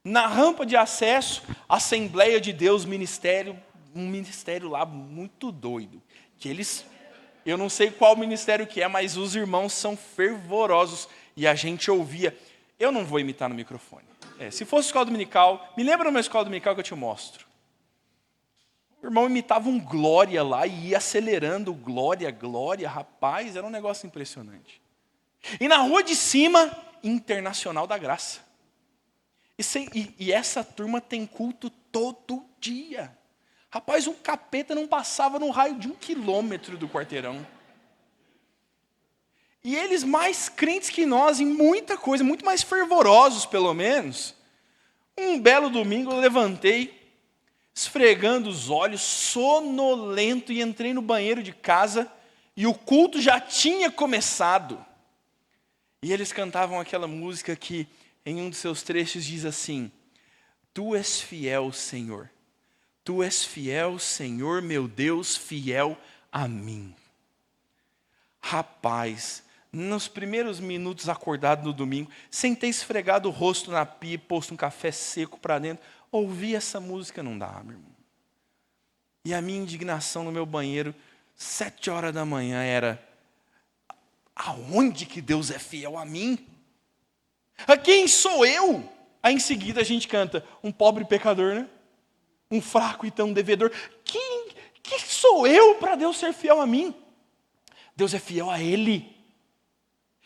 Na rampa de acesso, Assembleia de Deus Ministério, um ministério lá muito doido. Eu não sei qual ministério que é, mas os irmãos são fervorosos e a gente ouvia. Eu não vou imitar no microfone. Se fosse escola dominical, me lembra numa escola dominical que eu te mostro. O irmão imitava um glória lá e ia acelerando glória, glória. Rapaz, era um negócio impressionante. E na rua de cima, Internacional da Graça. E essa turma tem culto todo dia. Rapaz, um capeta não passava no raio de 1 quilômetro do quarteirão. E eles mais crentes que nós em muita coisa, muito mais fervorosos pelo menos. Um belo domingo eu levantei, esfregando os olhos, sonolento, e entrei no banheiro de casa, e o culto já tinha começado. E eles cantavam aquela música que em um dos seus trechos diz assim: Tu és fiel, Senhor. Tu és fiel, Senhor, meu Deus, fiel a mim. Rapaz, nos primeiros minutos acordado no domingo, sem ter esfregado o rosto na pia, posto um café seco para dentro, ouvi essa música, não dá, meu irmão. E a minha indignação no meu banheiro, 7 horas da manhã, era: aonde que Deus é fiel a mim? A quem sou eu? Aí em seguida a gente canta: um pobre pecador, né? Um fraco e tão devedor. Quem sou eu para Deus ser fiel a mim? Deus é fiel a Ele.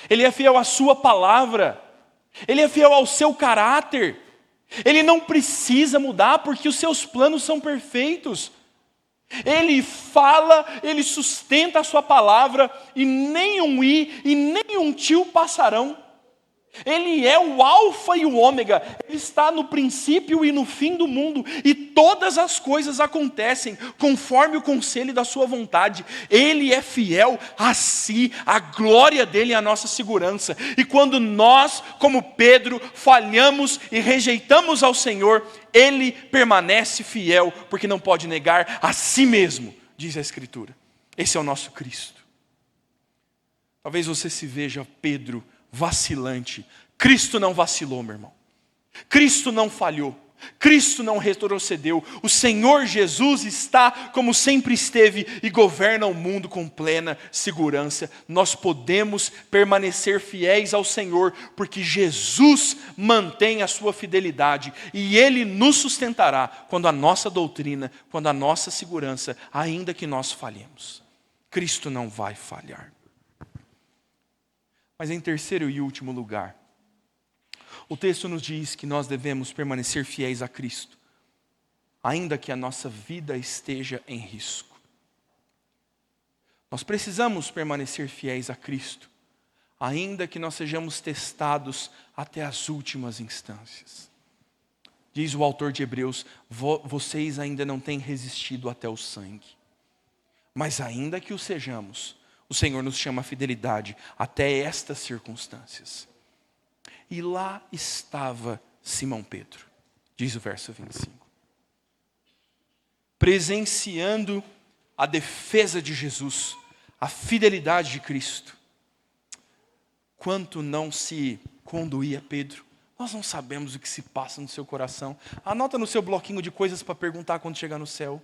Ele é fiel à sua palavra. Ele é fiel ao seu caráter. Ele não precisa mudar porque os seus planos são perfeitos. Ele fala, ele sustenta a sua palavra, e nem um i e nem um tio passarão. Ele é o alfa e o ômega, ele está no princípio e no fim do mundo, e todas as coisas acontecem conforme o conselho da sua vontade. Ele é fiel a si, a glória dele é a nossa segurança. E quando nós, como Pedro, falhamos e rejeitamos ao Senhor, ele permanece fiel, porque não pode negar a si mesmo, diz a Escritura. Esse é o nosso Cristo. Talvez você se veja Pedro vacilante. Cristo não vacilou, meu irmão. Cristo não falhou. Cristo não retrocedeu. O Senhor Jesus está como sempre esteve e governa o mundo com plena segurança. Nós podemos permanecer fiéis ao Senhor, porque Jesus mantém a sua fidelidade e Ele nos sustentará quando a nossa doutrina, quando a nossa segurança, ainda que nós falhemos. Cristo não vai falhar. Mas em terceiro e último lugar, o texto nos diz que nós devemos permanecer fiéis a Cristo, ainda que a nossa vida esteja em risco. Nós precisamos permanecer fiéis a Cristo, ainda que nós sejamos testados até as últimas instâncias. Diz o autor de Hebreus, vocês ainda não têm resistido até o sangue. Mas ainda que o sejamos, o Senhor nos chama a fidelidade até estas circunstâncias. E lá estava Simão Pedro, diz o verso 25. Presenciando a defesa de Jesus, a fidelidade de Cristo. Quanto não se conduía Pedro? Nós não sabemos o que se passa no seu coração. Anota no seu bloquinho de coisas para perguntar quando chegar no céu.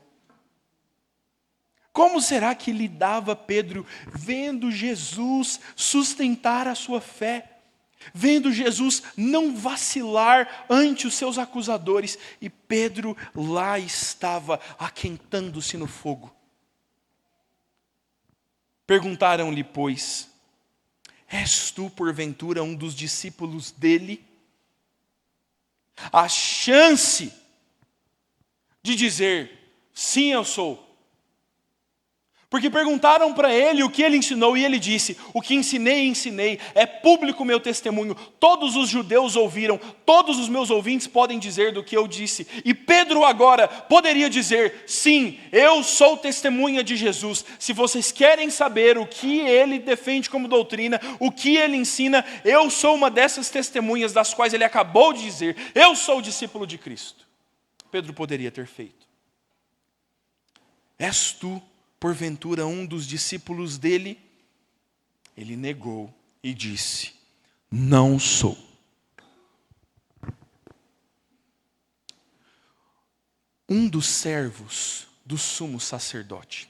Como será que lidava Pedro vendo Jesus sustentar a sua fé? Vendo Jesus não vacilar ante os seus acusadores, e Pedro lá estava aquentando-se no fogo. Perguntaram-lhe, pois, és tu porventura um dos discípulos dele? A chance de dizer, sim, eu sou. Porque perguntaram para ele o que ele ensinou, e ele disse, o que ensinei, é público o meu testemunho, todos os judeus ouviram, todos os meus ouvintes podem dizer do que eu disse. E Pedro agora poderia dizer, sim, eu sou testemunha de Jesus. Se vocês querem saber o que ele defende como doutrina, o que ele ensina, eu sou uma dessas testemunhas das quais ele acabou de dizer, eu sou discípulo de Cristo. Pedro poderia ter feito. És tu porventura um dos discípulos dele? Ele negou e disse, não sou. Um dos servos do sumo sacerdote,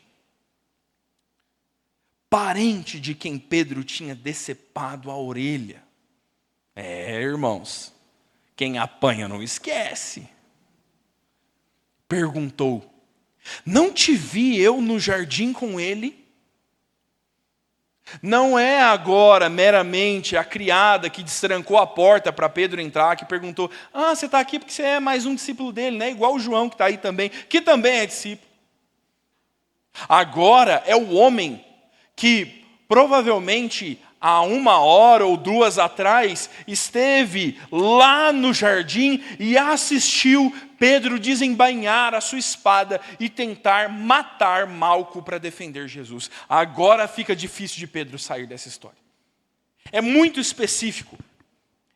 parente de quem Pedro tinha decepado a orelha. Irmãos, quem apanha não esquece. Perguntou, não te vi eu no jardim com ele? Não é agora meramente a criada que destrancou a porta para Pedro entrar, que perguntou, você está aqui porque você é mais um discípulo dele, né? Igual o João que está aí também, que também é discípulo. Agora é o homem que provavelmente há 1 hora ou 2 atrás esteve lá no jardim e assistiu Pedro desembainhar a sua espada e tentar matar Malco para defender Jesus. Agora fica difícil de Pedro sair dessa história. É muito específico.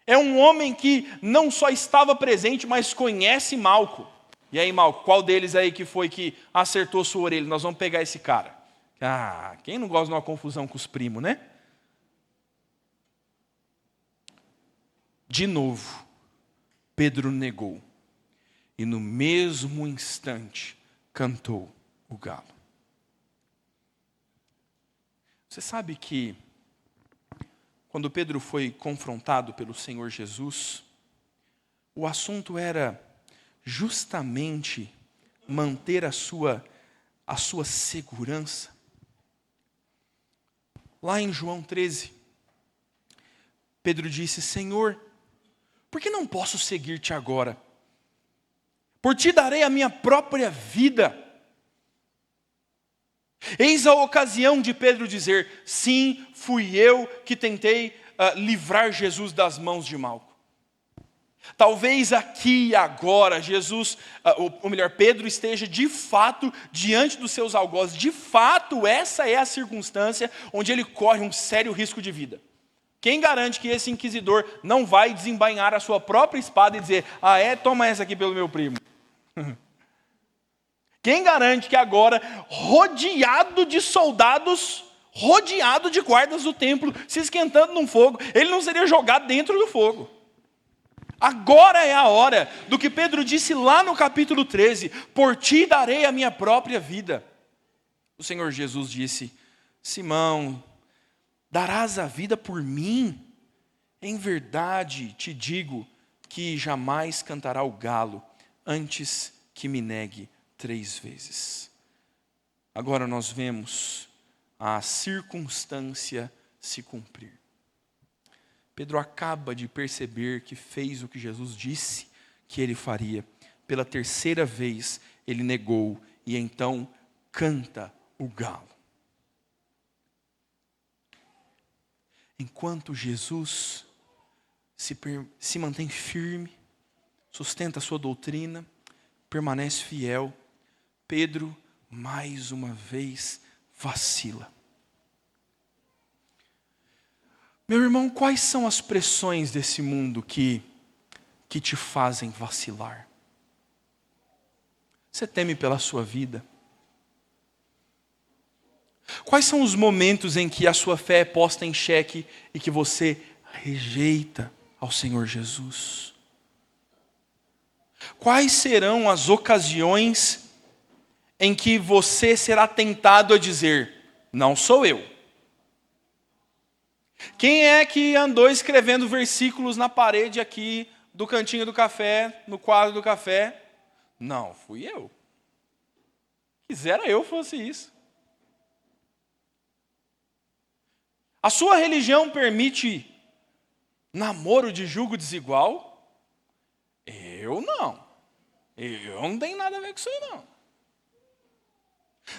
É um homem que não só estava presente, mas conhece Malco. E aí, Malco, qual deles aí que foi que acertou sua orelha? Nós vamos pegar esse cara. Quem não gosta de uma confusão com os primos, né? De novo, Pedro negou. E no mesmo instante, cantou o galo. Você sabe que, quando Pedro foi confrontado pelo Senhor Jesus, o assunto era justamente manter a sua segurança. Lá em João 13, Pedro disse, Senhor, por que não posso seguir-te agora? Por ti darei a minha própria vida. Eis a ocasião de Pedro dizer, sim, fui eu que tentei livrar Jesus das mãos de Malco. Talvez aqui e agora Pedro esteja de fato diante dos seus algozes. De fato, essa é a circunstância onde ele corre um sério risco de vida. Quem garante que esse inquisidor não vai desembainhar a sua própria espada e dizer, toma essa aqui pelo meu primo. Quem garante que agora, rodeado de soldados, rodeado de guardas do templo, se esquentando num fogo, ele não seria jogado dentro do fogo? Agora é a hora do que Pedro disse lá no capítulo 13: por ti darei a minha própria vida. O Senhor Jesus disse: Simão, darás a vida por mim? Em verdade te digo que jamais cantará o galo antes que me negue 3 vezes. Agora nós vemos a circunstância se cumprir. Pedro acaba de perceber que fez o que Jesus disse que ele faria. Pela 3ª vez ele negou e então canta o galo. Enquanto Jesus se mantém firme, sustenta a sua doutrina, permanece fiel, Pedro mais uma vez vacila. Meu irmão, quais são as pressões desse mundo que te fazem vacilar? Você teme pela sua vida? Quais são os momentos em que a sua fé é posta em xeque e que você rejeita ao Senhor Jesus? Quais serão as ocasiões em que você será tentado a dizer: não sou eu? Quem é que andou escrevendo versículos na parede aqui do cantinho do café, no quadro do café? Não, fui eu. Quisera eu fosse isso. A sua religião permite namoro de julgo desigual? Eu não. Eu não tenho nada a ver com isso aí, não.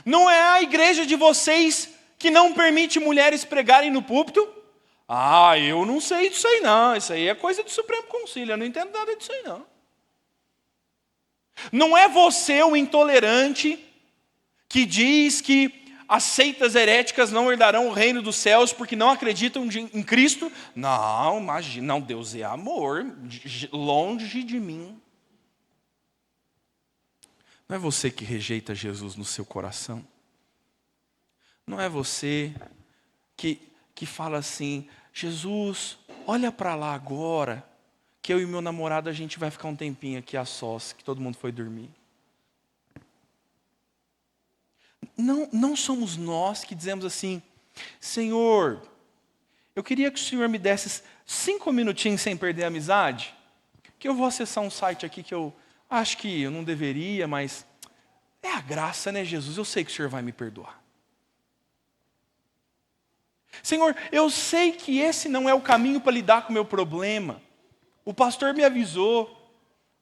Não é a igreja de vocês que não permite mulheres pregarem no púlpito? Ah, eu não sei disso aí não. Isso aí é coisa do Supremo Concílio. Eu não entendo nada disso aí não. Não é você o intolerante que diz que as seitas heréticas não herdarão o reino dos céus porque não acreditam em Cristo? Não, imagina, não, Deus é amor, longe de mim. Não é você que rejeita Jesus no seu coração? Não é você que fala assim: Jesus, olha para lá agora, que eu e meu namorado a gente vai ficar um tempinho aqui a sós, que todo mundo foi dormir. Não somos nós que dizemos assim: Senhor, eu queria que o Senhor me desse 5 minutinhos sem perder a amizade, que eu vou acessar um site aqui que eu acho que eu não deveria, mas é a graça, né, Jesus? Eu sei que o Senhor vai me perdoar. Senhor, eu sei que esse não é o caminho para lidar com o meu problema. O pastor me avisou.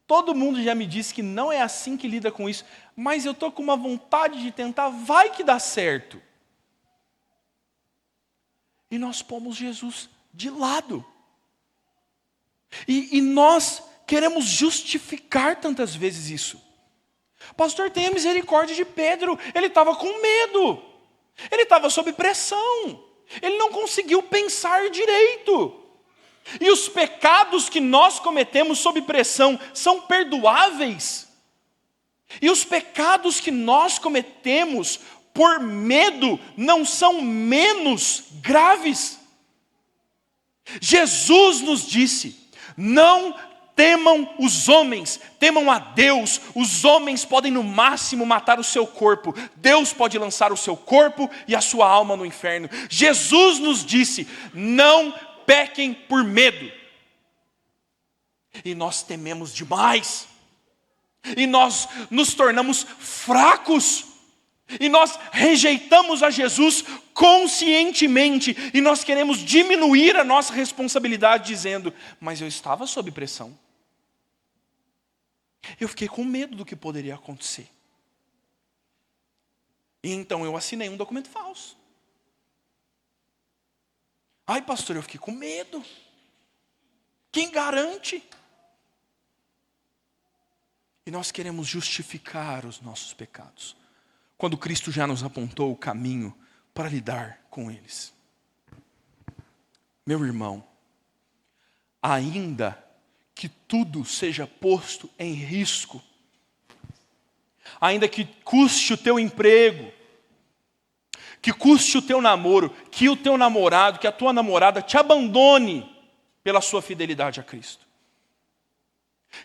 Todo mundo já me disse que não é assim que lida com isso. Mas eu estou com uma vontade de tentar, vai que dá certo. E nós pomos Jesus de lado. E nós queremos justificar tantas vezes isso. Pastor, tenha misericórdia de Pedro. Ele estava com medo. Ele estava sob pressão. Ele não conseguiu pensar direito. E os pecados que nós cometemos sob pressão são perdoáveis. E os pecados que nós cometemos por medo não são menos graves. Jesus nos disse: não temam os homens, temam a Deus. Os homens podem no máximo matar o seu corpo. Deus pode lançar o seu corpo e a sua alma no inferno. Jesus nos disse: não pequem por medo. E nós tememos demais. E nós nos tornamos fracos. E nós rejeitamos a Jesus conscientemente. E nós queremos diminuir a nossa responsabilidade dizendo: mas eu estava sob pressão. Eu fiquei com medo do que poderia acontecer. E então eu assinei um documento falso. Ai, pastor, eu fiquei com medo. Quem garante? E nós queremos justificar os nossos pecados, quando Cristo já nos apontou o caminho para lidar com eles. Meu irmão, ainda que tudo seja posto em risco, ainda que custe o teu emprego, que custe o teu namoro, que o teu namorado, que a tua namorada te abandone pela sua fidelidade a Cristo.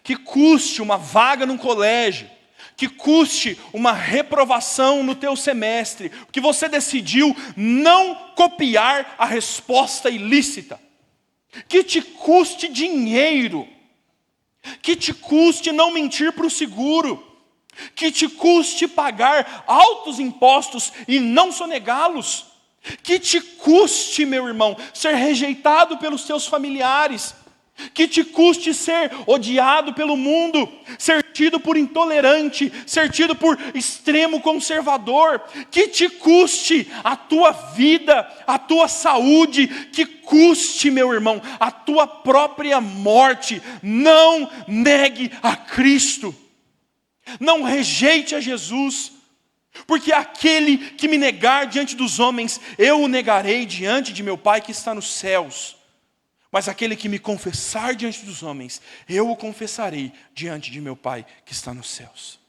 que custe uma vaga num colégio, que custe uma reprovação no teu semestre, que você decidiu não copiar a resposta ilícita, que te custe dinheiro, que te custe não mentir para o seguro, que te custe pagar altos impostos e não sonegá-los, que te custe, meu irmão, ser rejeitado pelos teus familiares, que te custe ser odiado pelo mundo, ser tido por intolerante, ser tido por extremo conservador, que te custe a tua vida, a tua saúde, que custe, meu irmão, a tua própria morte. Não negue a Cristo, não rejeite a Jesus, porque aquele que me negar diante dos homens, eu o negarei diante de meu Pai que está nos céus. Mas aquele que me confessar diante dos homens, eu o confessarei diante de meu Pai que está nos céus.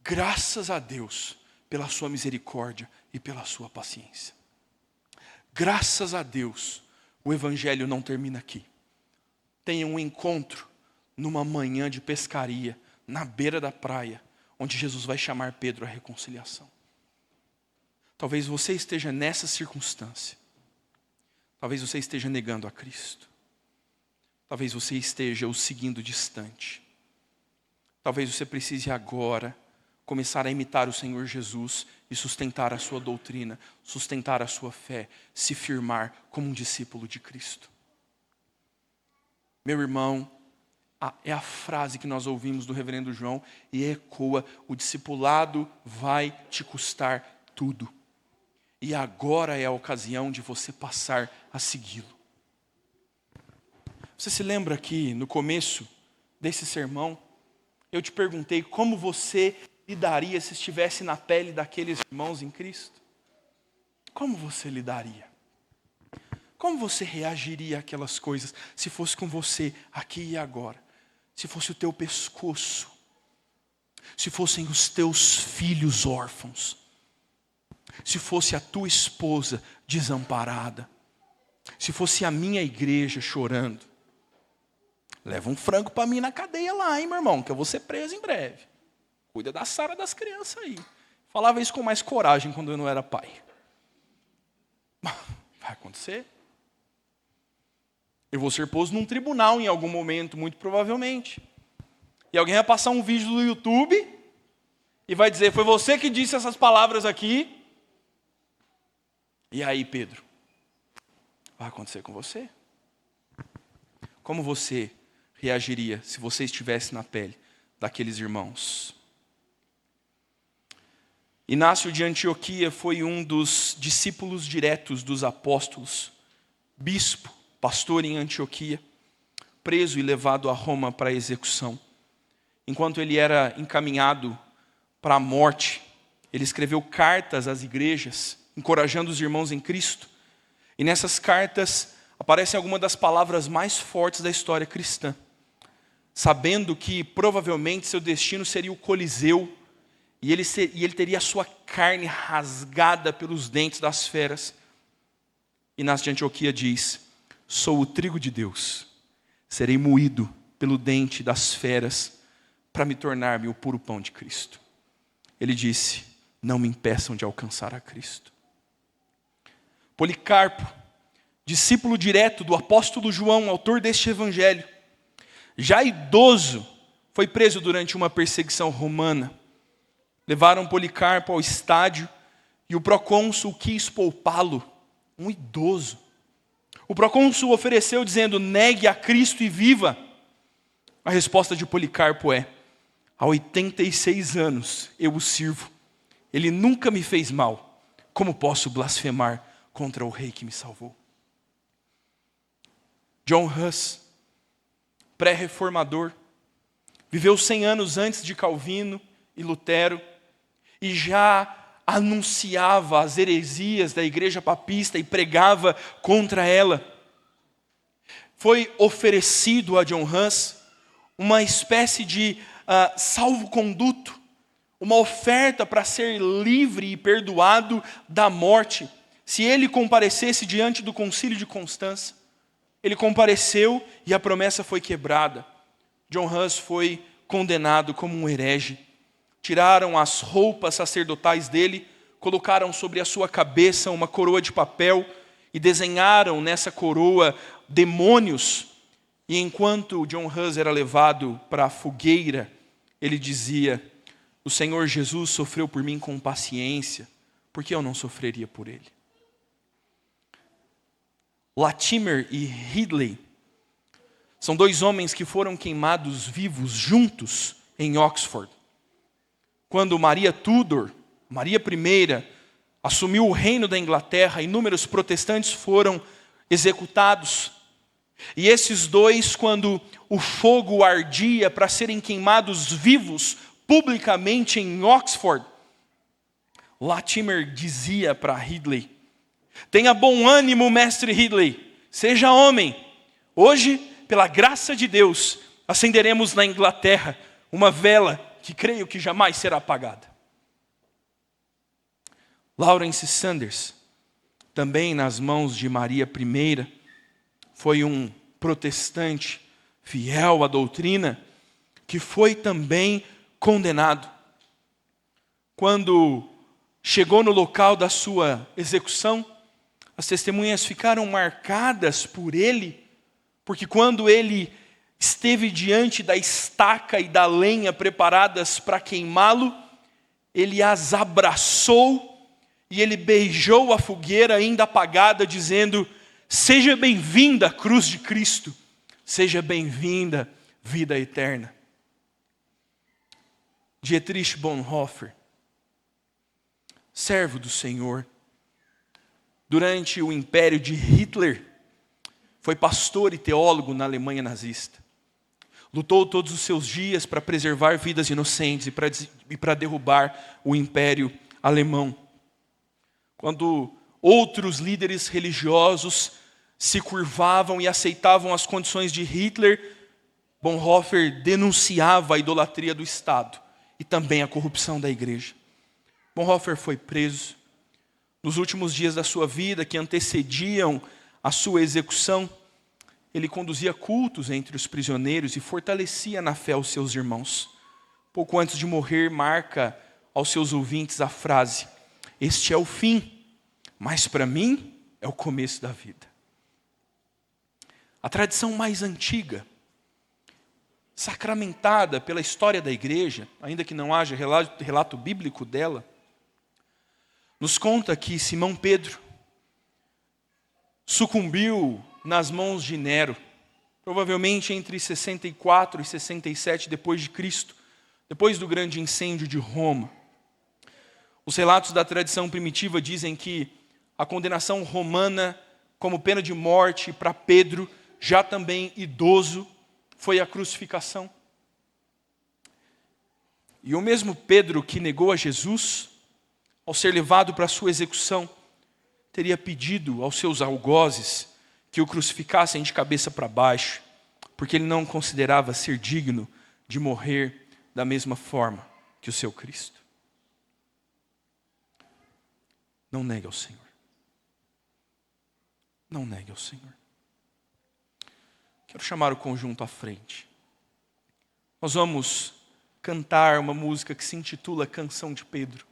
Graças a Deus pela sua misericórdia e pela sua paciência. Graças a Deus, o Evangelho não termina aqui. Tenha um encontro numa manhã de pescaria, na beira da praia, onde Jesus vai chamar Pedro à reconciliação. Talvez você esteja nessa circunstância. Talvez você esteja negando a Cristo. Talvez você esteja o seguindo distante. Talvez você precise agora começar a imitar o Senhor Jesus e sustentar a sua doutrina, sustentar a sua fé, se firmar como um discípulo de Cristo. Meu irmão, é a frase que nós ouvimos do reverendo João e ecoa: o discipulado vai te custar tudo. E agora é a ocasião de você passar a segui-lo. Você se lembra que no começo desse sermão, eu te perguntei como você lidaria se estivesse na pele daqueles irmãos em Cristo? Como você lidaria? Como você reagiria àquelas coisas se fosse com você aqui e agora? Se fosse o teu pescoço? Se fossem os teus filhos órfãos? Se fosse a tua esposa desamparada, se fosse a minha igreja chorando, leva um frango para mim na cadeia lá, hein, meu irmão, que eu vou ser preso em breve. Cuida da Sara das crianças aí. Falava isso com mais coragem quando eu não era pai. Vai acontecer. Eu vou ser posto num tribunal em algum momento, muito provavelmente. E alguém vai passar um vídeo do YouTube e vai dizer: foi você que disse essas palavras aqui. E aí, Pedro, vai acontecer com você? Como você reagiria se você estivesse na pele daqueles irmãos? Inácio de Antioquia foi um dos discípulos diretos dos apóstolos, bispo, pastor em Antioquia, preso e levado a Roma para a execução. Enquanto ele era encaminhado para a morte, ele escreveu cartas às igrejas, encorajando os irmãos em Cristo. E nessas cartas aparecem algumas das palavras mais fortes da história cristã. Sabendo que provavelmente seu destino seria o Coliseu, e ele teria a sua carne rasgada pelos dentes das feras. Inácio de Antioquia diz: sou o trigo de Deus, serei moído pelo dente das feras, para me tornar-me o puro pão de Cristo. Ele disse: não me impeçam de alcançar a Cristo. Policarpo, discípulo direto do apóstolo João, autor deste evangelho, já idoso, foi preso durante uma perseguição romana. Levaram Policarpo ao estádio e o procônsul quis poupá-lo, um idoso. O procônsul ofereceu dizendo: negue a Cristo e viva. A resposta de Policarpo é: há 86 anos eu o sirvo, ele nunca me fez mal, como posso blasfemar contra o rei que me salvou? John Huss, pré-reformador, viveu 100 anos antes de Calvino e Lutero, e já anunciava as heresias da igreja papista e pregava contra ela. Foi oferecido a John Huss uma espécie de salvo-conduto, uma oferta para ser livre e perdoado da morte, se ele comparecesse diante do concílio de Constança. Ele compareceu e a promessa foi quebrada. John Hus foi condenado como um herege. Tiraram as roupas sacerdotais dele, colocaram sobre a sua cabeça uma coroa de papel e desenharam nessa coroa demônios. E enquanto John Hus era levado para a fogueira, ele dizia: o Senhor Jesus sofreu por mim com paciência, por que eu não sofreria por ele? Latimer e Ridley são dois homens que foram queimados vivos juntos em Oxford. Quando Maria Tudor, Maria I, assumiu o reino da Inglaterra, inúmeros protestantes foram executados. E esses dois, quando o fogo ardia para serem queimados vivos publicamente em Oxford, Latimer dizia para Ridley: tenha bom ânimo, mestre Ridley, seja homem. Hoje, pela graça de Deus, acenderemos na Inglaterra uma vela que creio que jamais será apagada. Lawrence Sanders, também nas mãos de Maria I, foi um protestante fiel à doutrina, que foi também condenado. Quando chegou no local da sua execução, as testemunhas ficaram marcadas por ele, porque quando ele esteve diante da estaca e da lenha preparadas para queimá-lo, ele as abraçou e ele beijou a fogueira ainda apagada, dizendo: seja bem-vinda, cruz de Cristo, seja bem-vinda, vida eterna. Dietrich Bonhoeffer, servo do Senhor, durante o império de Hitler, foi pastor e teólogo na Alemanha nazista. Lutou todos os seus dias para preservar vidas inocentes e para derrubar o império alemão. Quando outros líderes religiosos se curvavam e aceitavam as condições de Hitler, Bonhoeffer denunciava a idolatria do Estado e também a corrupção da igreja. Bonhoeffer foi preso. Nos últimos dias da sua vida, que antecediam a sua execução, ele conduzia cultos entre os prisioneiros e fortalecia na fé os seus irmãos. Pouco antes de morrer, marca aos seus ouvintes a frase: este é o fim, mas para mim é o começo da vida. A tradição mais antiga, sacramentada pela história da igreja, ainda que não haja relato bíblico dela, nos conta que Simão Pedro sucumbiu nas mãos de Nero, provavelmente entre 64 e 67 depois de Cristo, depois do grande incêndio de Roma. Os relatos da tradição primitiva dizem que a condenação romana como pena de morte para Pedro, já também idoso, foi a crucificação. E o mesmo Pedro que negou a Jesus, ao ser levado para a sua execução, teria pedido aos seus algozes que o crucificassem de cabeça para baixo, porque ele não considerava ser digno de morrer da mesma forma que o seu Cristo. Não negue ao Senhor. Não negue ao Senhor. Quero chamar o conjunto à frente. Nós vamos cantar uma música que se intitula Canção de Pedro.